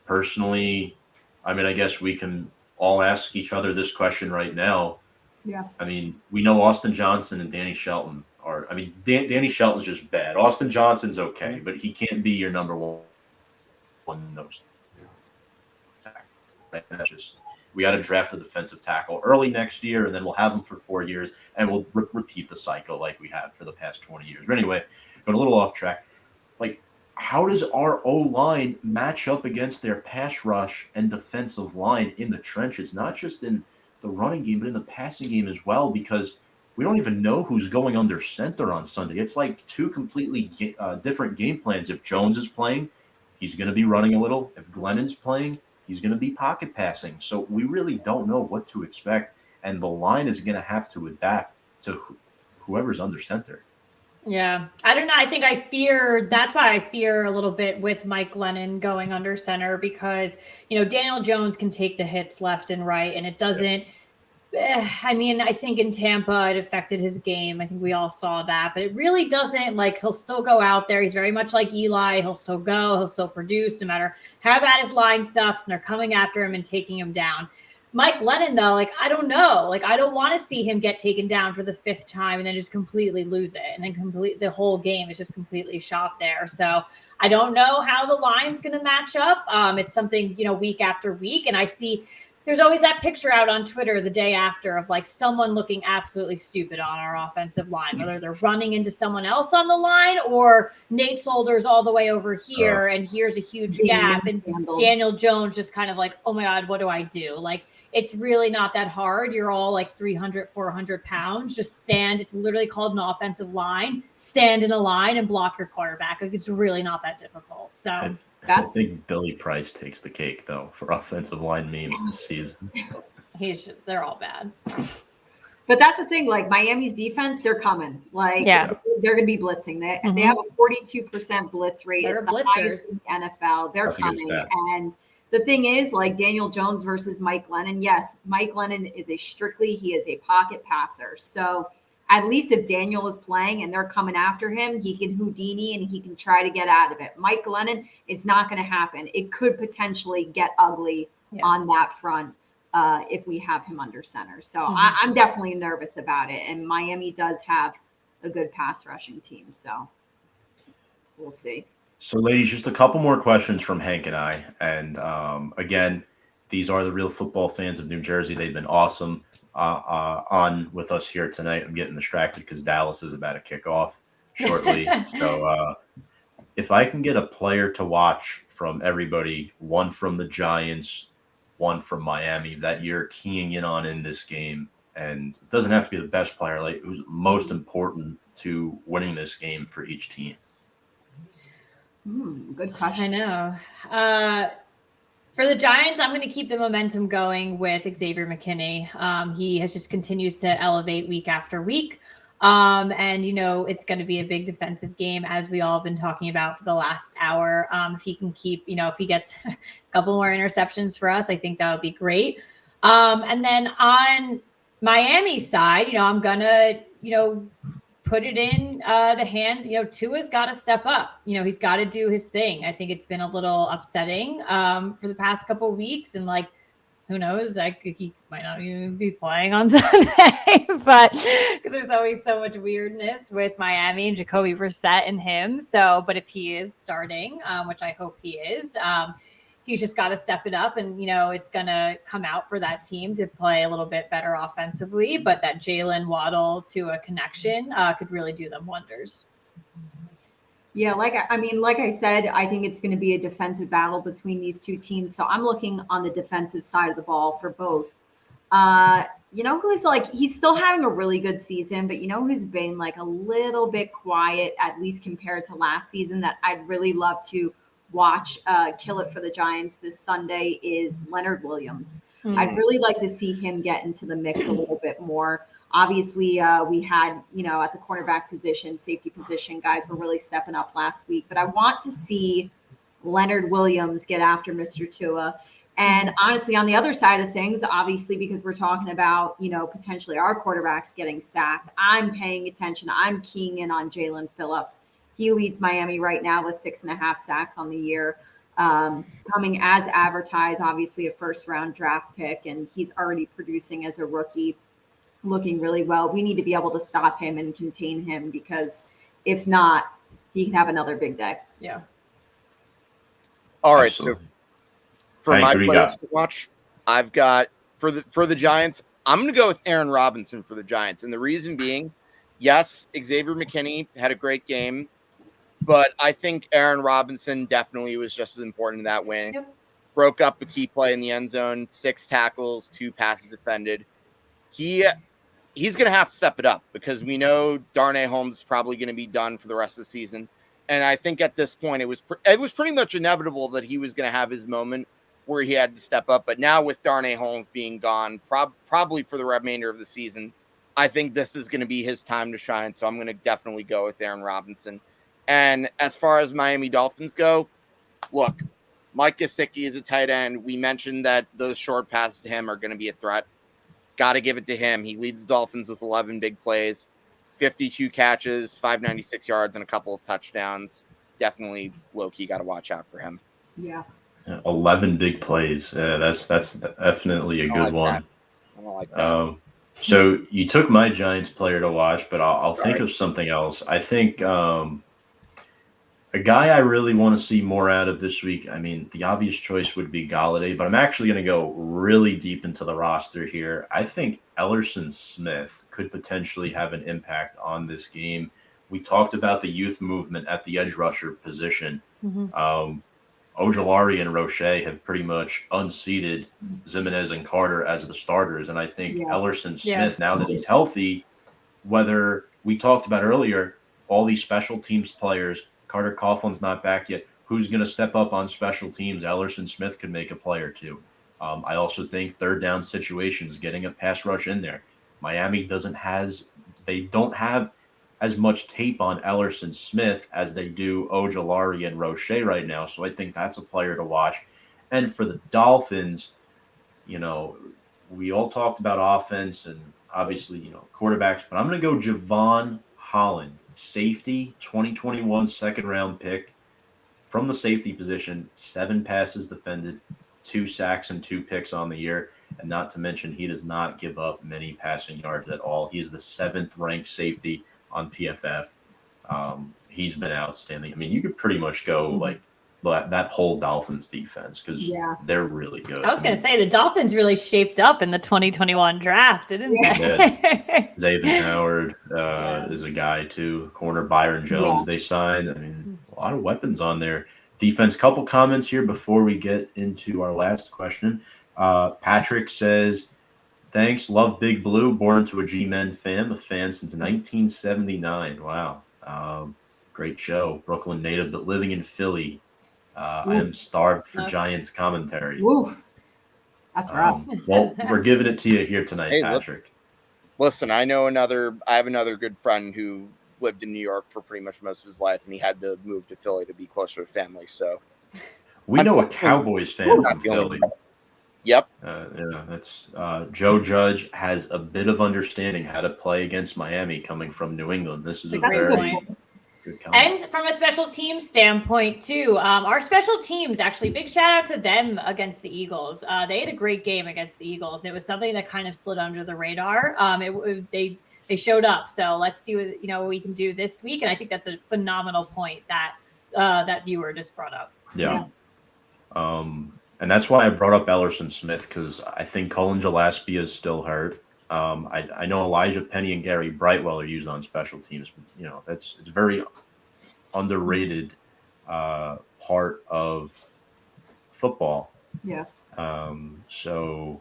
personally, I mean, I guess we can all ask each other this question right now. Yeah. I mean, we know Austin Johnson and Danny Shelton are. I mean, Danny Shelton's just bad. Austin Johnson's okay, but he can't be your number one in those. That's just, we got to draft a defensive tackle early next year, and then we'll have him for 4 years, and we'll repeat the cycle like we have for the past 20 years. But anyway, going a little off track. Like, how does our O-line match up against their pass rush and defensive line in the trenches, not just in the running game, but in the passing game as well, because we don't even know who's going under center on Sunday. It's like 2 completely different game plans. If Jones is playing, he's going to be running a little. If Glennon's playing, he's going to be pocket passing. So we really don't know what to expect, and the line is going to have to adapt to whoever's under center. Yeah, I don't know. That's why I fear a little bit with Mike Glennon going under center because, Daniel Jones can take the hits left and right, and it doesn't. I mean, I think in Tampa it affected his game. I think we all saw that, but it really doesn't. Like, he'll still go out there. He's very much like Eli. He'll still go. He'll still produce no matter how bad his line sucks, and they're coming after him and taking him down. Mike Glennon, though, I don't know. I don't want to see him get taken down for the 5th time and then just completely lose it. And then the whole game is just completely shot there. So I don't know how the line's going to match up. It's something, week after week. And I see there's always that picture out on Twitter the day after of someone looking absolutely stupid on our offensive line, whether they're running into someone else on the line or Nate Solder's all the way over here. And here's a huge gap. And Daniel Jones just kind of oh my God, what do I do? It's really not that hard. You're all 300, 400 pounds. Just stand. It's literally called an offensive line. Stand in a line and block your quarterback. It's really not that difficult. So I think Billy Price takes the cake, though, for offensive line memes this season. They're all bad. But that's the thing. Miami's defense, they're coming. They're going to be blitzing. They have a 42% blitz rate. It's the highest in the NFL. They're coming. And the thing is, like Daniel Jones versus Mike Glennon. Yes, Mike Glennon is he is a pocket passer. So at least if Daniel is playing and they're coming after him, he can Houdini and he can try to get out of it. Mike Glennon, it's not going to happen. It could potentially get ugly on that front if we have him under center. So I'm definitely nervous about it. And Miami does have a good pass rushing team. So we'll see. So, ladies, just a couple more questions from Hank and I. And again, these are the Real Football Fans of New Jersey. They've been awesome on with us here tonight. I'm getting distracted because Dallas is about to kick off shortly. So if I can get a player to watch from everybody, one from the Giants, one from Miami, that you're keying in on in this game, and it doesn't have to be the best player, like who's most important to winning this game for each team. Good question. I know. For the Giants, I'm going to keep the momentum going with Xavier McKinney. He has just continues to elevate week after week. And, it's going to be a big defensive game, as we all have been talking about for the last hour. If he can keep, if he gets a couple more interceptions for us, I think that would be great. And then on Miami's side, I'm going to, put it in the hands. Tua's got to step up. He's got to do his thing. I think it's been a little upsetting for the past couple of weeks. And who knows? He might not even be playing on Sunday, but because there's always so much weirdness with Miami and Jacoby Brissett and him. So, but if he is starting, which I hope he is, he's just got to step it up, and it's going to come out for that team to play a little bit better offensively. But that Jalen Waddle to a connection could really do them wonders. Yeah, like I said, I think it's going to be a defensive battle between these two teams. So I'm looking on the defensive side of the ball for both. Who's he's still having a really good season, but who's been a little bit quiet, at least compared to last season, that I'd really love to watch kill it for the Giants this Sunday is Leonard Williams. I'd really like to see him get into the mix a little bit more. Obviously, we had, at the cornerback position, safety position, guys were really stepping up last week. But I want to see Leonard Williams get after Mr. Tua. And honestly, on the other side of things, obviously, because we're talking about, potentially our quarterbacks getting sacked, I'm paying attention. I'm keying in on Jalen Phillips. He leads Miami right now with 6.5 sacks on the year, coming as advertised, obviously a first-round draft pick, and he's already producing as a rookie, looking really well. We need to be able to stop him and contain him, because if not, he can have another big day. Yeah. All right. Absolutely. So for my players to watch, I've got for the Giants, I'm going to go with Aaron Robinson for the Giants. And the reason being, yes, Xavier McKinney had a great game, but I think Aaron Robinson definitely was just as important in that win. Yep. Broke up a key play in the end zone, 6 tackles, 2 passes defended. He's going to have to step it up, because we know Darnay Holmes is probably going to be done for the rest of the season. And I think at this point, it was pretty much inevitable that he was going to have his moment where he had to step up. But now with Darnay Holmes being gone, probably for the remainder of the season, I think this is going to be his time to shine. So I'm going to definitely go with Aaron Robinson. And as far as Miami Dolphins go, look, Mike Gesicki is a tight end. We mentioned that those short passes to him are going to be a threat. Got to give it to him. He leads the Dolphins with 11 big plays, 52 catches, 596 yards, and a couple of touchdowns. Definitely low-key got to watch out for him. Yeah. 11 big plays. That's definitely a good one. I don't like that. So you took my Giants player to watch, but I'll think of something else. I think a guy I really want to see more out of this week, I mean, the obvious choice would be Golladay, but I'm actually going to go really deep into the roster here. I think Ellerson Smith could potentially have an impact on this game. We talked about the youth movement at the edge rusher position. Ojulari and Roche have pretty much unseated Zimenez and Carter as the starters. And I think Ellerson Smith, now that he's healthy, whether we talked about earlier, all these special teams players, Carter Coughlin's not back yet. Who's going to step up on special teams? Ellerson Smith could make a play or two. I also think third down situations, getting a pass rush in there. Miami don't have as much tape on Ellerson Smith as they do Ojulari and Roche right now. So I think that's a player to watch. And for the Dolphins, we all talked about offense and obviously, quarterbacks, but I'm going to go Javon Holland, safety, 2021 second-round pick from the safety position, 7 passes defended, 2 sacks and 2 picks on the year. And not to mention, he does not give up many passing yards at all. He's the 7th-ranked safety on PFF. He's been outstanding. I mean, you could pretty much go like that whole Dolphins defense because they're really good. I was going to say the Dolphins really shaped up in the 2021 draft, didn't they? Xavier Howard is a guy too. Corner Byron Jones they signed. I mean, a lot of weapons on there. Defense. Couple comments here before we get into our last question. Patrick says, "Thanks, love Big Blue. Born to a G-Men fan, a fan since 1979. Wow, great show. Brooklyn native, but living in Philly. I am starved for Giants commentary." Oof. That's rough. Well, we're giving it to you here tonight, Hey, Patrick. Listen, I have another good friend who lived in New York for pretty much most of his life, and he had to move to Philly to be closer to family. So we know a Cowboys fan from Philly. Yep. That's Joe Judge has a bit of understanding how to play against Miami coming from New England. This is a very good comment. And from a special team standpoint too, our special teams, actually, big shout out to them against the Eagles. They had a great game against the Eagles. It was something that kind of slid under the radar. They showed up. So let's see what we can do this week. And I think that's a phenomenal point that that viewer just brought up. Yeah. And that's why I brought up Ellerson Smith, because I think Cullen Gillespie is still hurt. I know Elijah Penny and Gary Brightwell are used on special teams, but it's a very underrated part of football. Yeah. So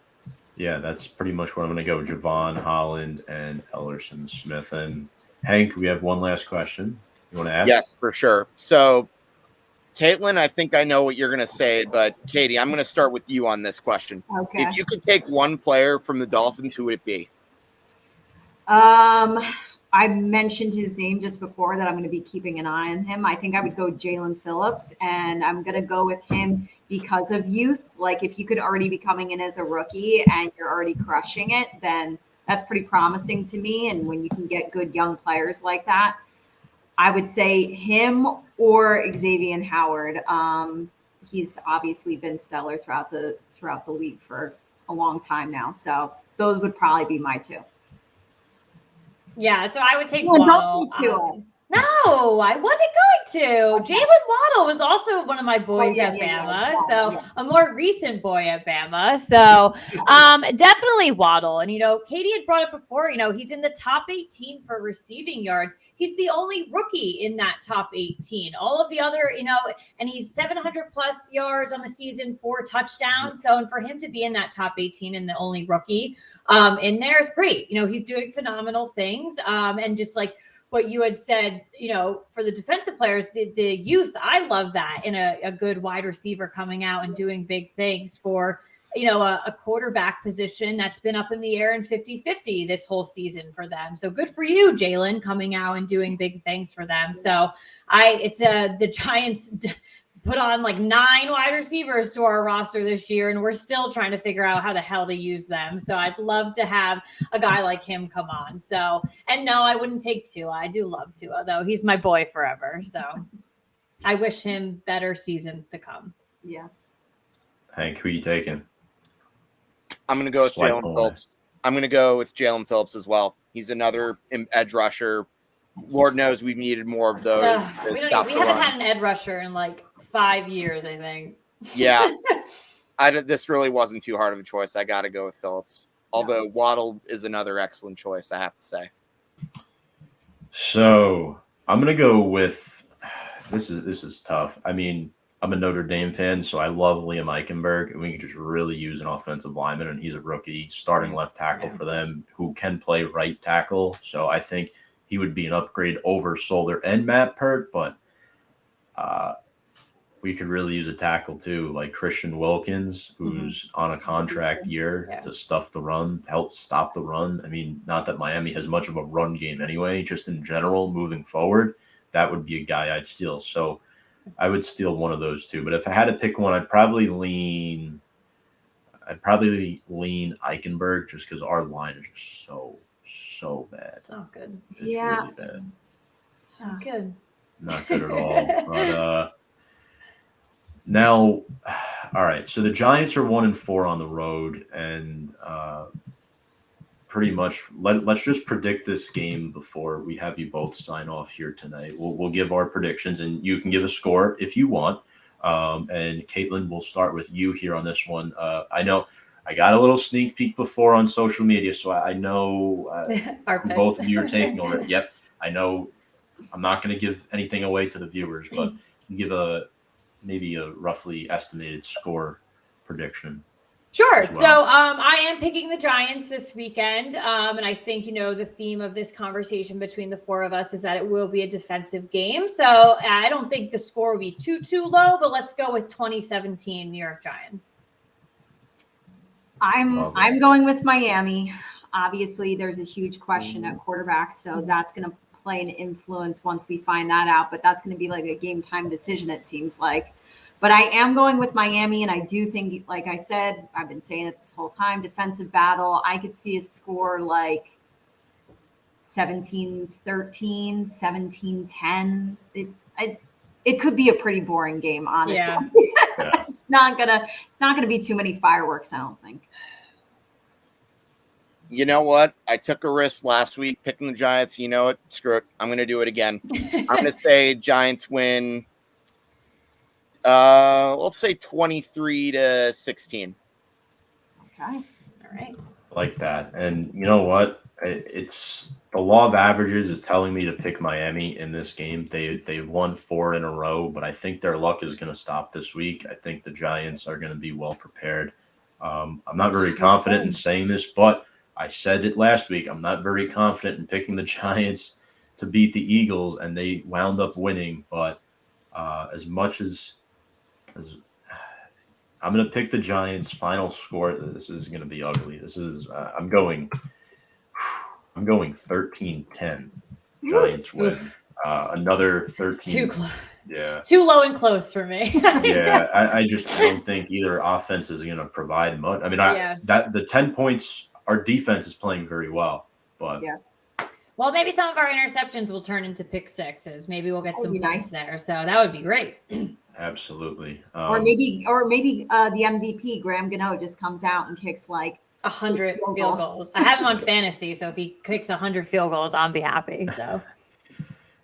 that's pretty much where I'm going to go. Javon Holland and Ellerson Smith. And Hank, we have one last question. You want to ask? Yes, for sure. So, Katelyn, I think I know what you're going to say, but Katie, I'm going to start with you on this question. Okay. If you could take one player from the Dolphins, who would it be? I mentioned his name just before that I'm going to be keeping an eye on him. I think I would go Jalen Phillips, and I'm going to go with him because of youth. Like, if you could already be coming in as a rookie and you're already crushing it, then that's pretty promising to me. And when you can get good young players like that, I would say him or Xavier Howard. He's obviously been stellar throughout the league for a long time now. So those would probably be my two. Yeah, so I would take Waddle. No, I wasn't going to. Jalen Waddle was also one of my boys at Bama, so a more recent boy at Bama. So definitely Waddle. And, Katie had brought it before, he's in the top 18 for receiving yards. He's the only rookie in that top 18. All of the other, and he's 700 plus yards on the season, 4 touchdowns. So, and for him to be in that top 18 and the only rookie in there is great. He's doing phenomenal things. And just like what you had said, for the defensive players, the youth, I love that in a good wide receiver coming out and doing big things for, a quarterback position that's been up in the air in 50-50 this whole season for them. So good for you, Jalen, coming out and doing big things for them. So the Giants put on like 9 wide receivers to our roster this year, and we're still trying to figure out how the hell to use them. So I'd love to have a guy like him come on. So, and no, I wouldn't take Tua. I do love Tua, though. He's my boy forever. So I wish him better seasons to come. Yes. Hank, who are you taking? I'm going to go with Jalen Phillips. I'm going to go with Jalen Phillips as well. He's another edge rusher. Lord knows we've needed more of those. We haven't had an edge rusher in like 5 years, I think. Yeah. This really wasn't too hard of a choice. I got to go with Phillips. Although Waddle is another excellent choice, I have to say. So I'm going to go with this is tough. I mean, I'm a Notre Dame fan, so I love Liam Eichenberg, and we can just really use an offensive lineman, and he's a rookie starting left tackle for them who can play right tackle. So I think he would be an upgrade over Solder and Matt Pert, but we could really use a tackle too, like Christian Wilkins, who's on a contract year to stuff the run, help stop the run. I mean, not that Miami has much of a run game anyway, just in general moving forward, that would be a guy I'd steal. So I would steal one of those two. But if I had to pick one, I'd probably lean Eichenberg just because our line is just so bad. It's not good. It's really bad. Not good. Not good at all. But now, all right. So the Giants are 1-4 on the road, and pretty much let's just predict this game before we have you both sign off here tonight. We'll give our predictions, and you can give a score if you want. And Katelyn, we'll start with you here on this one. I know I got a little sneak peek before on social media, so I know who both of you are taking over. Yep, I know. I'm not going to give anything away to the viewers, but give maybe a roughly estimated score prediction. Sure. Well. So I am picking the Giants this weekend. And I think, the theme of this conversation between the four of us is that it will be a defensive game. So I don't think the score will be too low, but let's go with 2017 New York Giants. I'm going with Miami. Obviously, there's a huge question at quarterback, so that's going to play an influence once we find that out. But that's going to be like a game time decision, it seems like. But I am going with Miami, and I do think, like I said, I've been saying it this whole time, defensive battle. I could see a score like 17-13, 17-10. It could be a pretty boring game, honestly. Yeah. It's not gonna be too many fireworks, I don't think. You know what? I took a risk last week picking the Giants. You know what? Screw it. I'm going to do it again. I'm going to say Giants win. Let's say 23-16. Okay. All right. Like that. And you know what? It's the law of averages is telling me to pick Miami in this game. They won 4 in a row, but I think their luck is going to stop this week. I think the Giants are going to be well prepared. I'm not very confident in saying this, but I said it last week. I'm not very confident in picking the Giants to beat the Eagles, and they wound up winning. But as much as I'm going to pick the Giants' final score, this is going to be ugly. This is I'm going 13-10. Giants win. Another 13. Too close. Yeah. Too low and close for me. Yeah, I don't think either offense is going to provide much. I mean, that the 10 points. Our defense is playing very well, but well, maybe some of our interceptions will turn into pick sixes. Maybe we'll get some points there. So that would be great. Absolutely. Or maybe the MVP Graham Gano just comes out and kicks like 100 field goals. I have him on fantasy, so if he kicks 100 field goals, I'll be happy. So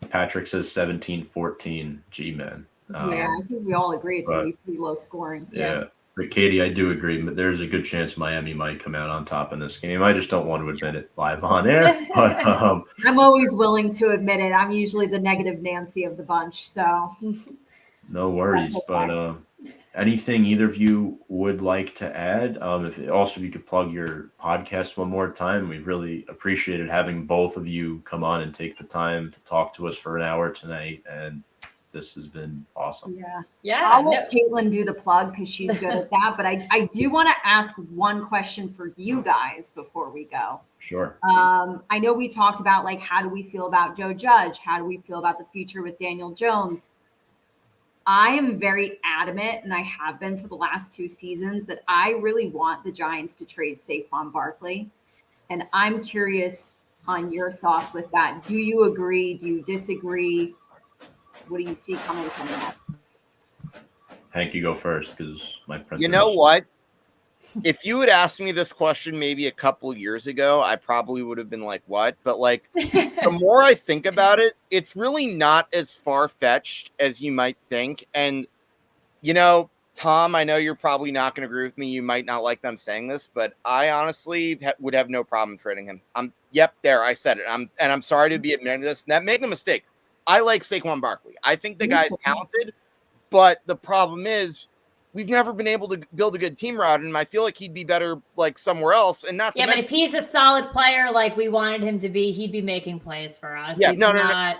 Patrick says 17-14. G-man. I think we all agree it's going to be pretty low scoring. Yeah. But Katie, I do agree. But there's a good chance Miami might come out on top in this game. I just don't want to admit it live on air. But I'm always willing to admit it. I'm usually the negative Nancy of the bunch. So no worries. Okay. But anything either of you would like to add? If you could plug your podcast one more time, we've really appreciated having both of you come on and take the time to talk to us for an hour tonight. And this has been awesome. Yeah. I'll let Katelyn do the plug because she's good at that. But I do want to ask one question for you guys before we go. Sure. I know we talked about like how do we feel about Joe Judge? How do we feel about the future with Daniel Jones? I am very adamant, and I have been for the last 2 seasons, that I really want the Giants to trade Saquon Barkley. And I'm curious on your thoughts with that. Do you agree? Do you disagree? What do you see coming from that? Hank, you go first because my president. You know what? If you had asked me this question maybe a couple of years ago, I probably would have been like, what? But like the more I think about it, it's really not as far-fetched as you might think. And, Tom, I know you're probably not going to agree with me. You might not like them saying this, but I honestly would have no problem trading him. I said it. I'm sorry to be admitting this. That making a mistake. I like Saquon Barkley. I think the guy's talented, but the problem is we've never been able to build a good team around him. I feel like he'd be better like somewhere else. And not but if he's a solid player like we wanted him to be, he'd be making plays for us. Yeah, no.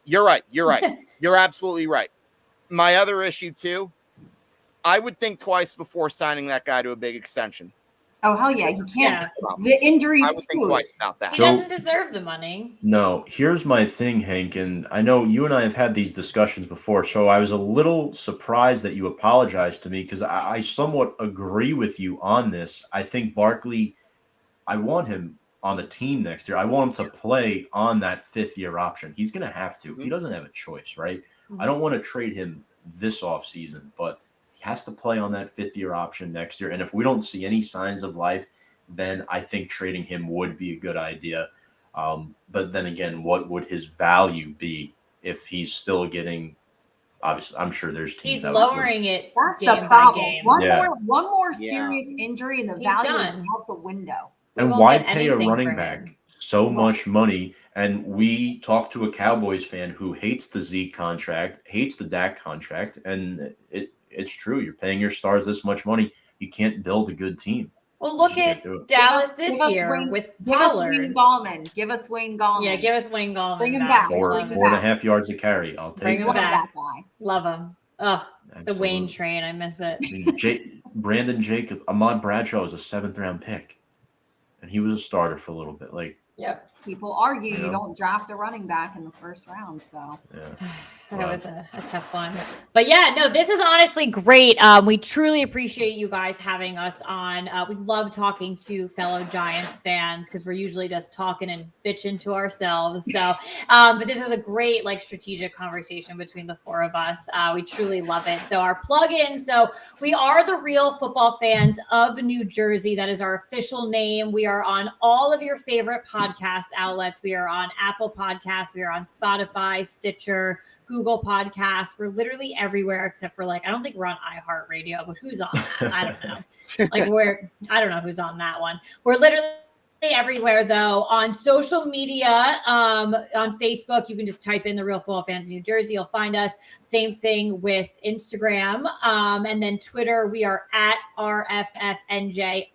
You're right. You're absolutely right. My other issue too, I would think twice before signing that guy to a big extension. Oh, hell yeah. You can't. Yeah. The injuries I would think twice about that. He doesn't deserve the money. No, here's my thing, Hank, and I know you and I have had these discussions before, so I was a little surprised that you apologized to me because I somewhat agree with you on this. I think Barkley, I want him on the team next year. I want him to play on that fifth-year option. He's going to have to. He doesn't have a choice, right? I don't want to trade him this offseason, but he has to play on that fifth-year option next year. And if we don't see any signs of life, then I think trading him would be a good idea. But then again, what would his value be if he's still getting? Obviously, I'm sure there's teams. He's lowering it. That's game the problem. by game. One more serious injury, and the value is out the window. And why pay a running back so much money? And we talked to a Cowboys fan who hates the Zeke contract, hates the Dak contract, and it's true. You're paying your stars this much money. You can't build a good team. Well, look at Dallas this year with Pollard. Give us Wayne Gallman. Yeah, give us Wayne Gallman. Bring him back. 4.5 yards a carry. I'll take him back. Love him. Oh, the Wayne train. I miss it. Brandon Jacob, Ahmad Bradshaw was a 7th-round pick, and he was a starter for a little bit. Yep. People argue you don't draft a running back in the first round. So that was a tough one. But yeah, no, this was honestly great. We truly appreciate you guys having us on. We love talking to fellow Giants fans because we're usually just talking and bitching to ourselves. So, but this was a great strategic conversation between the four of us. We truly love it. So our plug-in. So we are the Real Football Fans of New Jersey. That is our official name. We are on all of your favorite podcast outlets. We are on Apple Podcasts. We are on Spotify, Stitcher, Google Podcasts. We're literally everywhere except for I don't think we're on iHeartRadio, but who's on that? I don't know. I don't know who's on that one. We're literally everywhere though. On social media, on Facebook, you can just type in the Real Football Fans of New Jersey. You'll find us. Same thing with Instagram. And then Twitter, we are at RFFNJ_.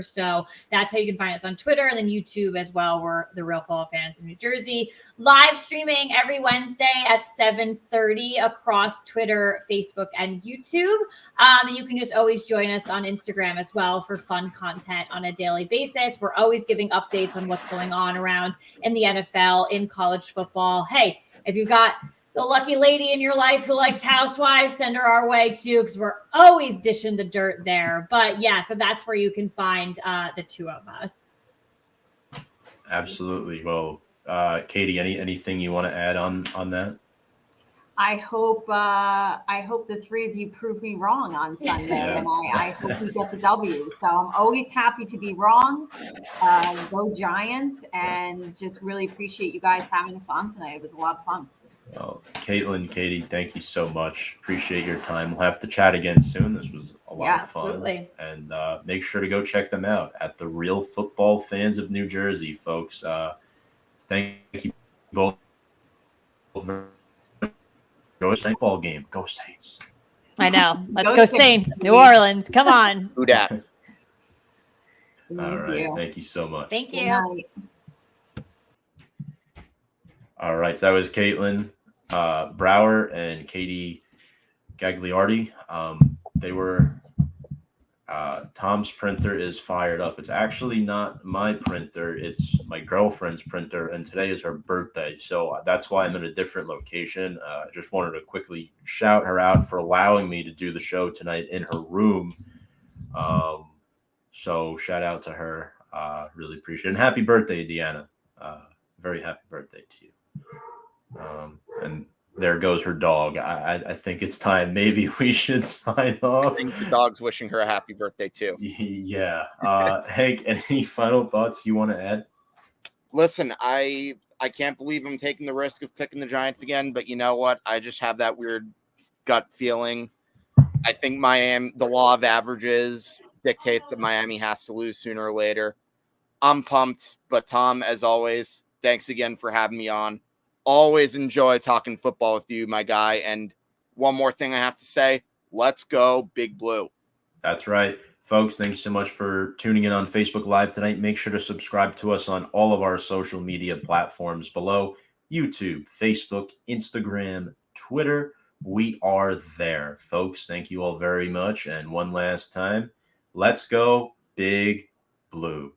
So that's how you can find us on Twitter, and then YouTube as well. We're the Real Football Fans of New Jersey. Live streaming every Wednesday at 7:30 across Twitter, Facebook, and YouTube. And you can just always join us on Instagram as well for fun content on a daily basis. We're always giving updates on what's going on around in the NFL, in college football. Hey, if you've got the lucky lady in your life who likes Housewives, send her our way too, because we're always dishing the dirt there. But yeah, so that's where you can find the two of us. Absolutely. Well, Katie, anything you want to add on that? I hope the three of you prove me wrong on Sunday, and I hope we get the W. So I'm always happy to be wrong. Go Giants, and just really appreciate you guys having us on tonight. It was a lot of fun. Well, Katelyn, Katie, thank you so much. Appreciate your time. We'll have to chat again soon. This was a lot of fun. Absolutely. And make sure to go check them out at the Real Football Fans of New Jersey, folks. Thank you both. Go Saints ball game. Go Saints. I know. Let's go Saints. New Orleans. Come on. Who dat? All right. Thank you so much. Thank you. All right. So that was Katelyn Brower and Katie Guagliardi. They were Tom's printer is fired up. It's actually not my printer. It's my girlfriend's printer, and today is her birthday. So that's why I'm in a different location. I just wanted to quickly shout her out for allowing me to do the show tonight in her room. So shout out to her. Really appreciate it. And happy birthday, Deanna. Very happy birthday to you. And there goes her dog. I think it's time. Maybe we should sign off. I think the dog's wishing her a happy birthday too. Yeah. Hank, any final thoughts you want to add? Listen, I can't believe I'm taking the risk of picking the Giants again, but you know what? I just have that weird gut feeling. I think the law of averages dictates that Miami has to lose sooner or later. I'm pumped, but Tom, as always, thanks again for having me on. Always enjoy talking football with you, my guy. And one more thing I have to say, let's go Big Blue. That's right. Folks, thanks so much for tuning in on Facebook Live tonight. Make sure to subscribe to us on all of our social media platforms below: YouTube, Facebook, Instagram, Twitter. We are there, folks. Thank you all very much. And one last time, let's go Big Blue.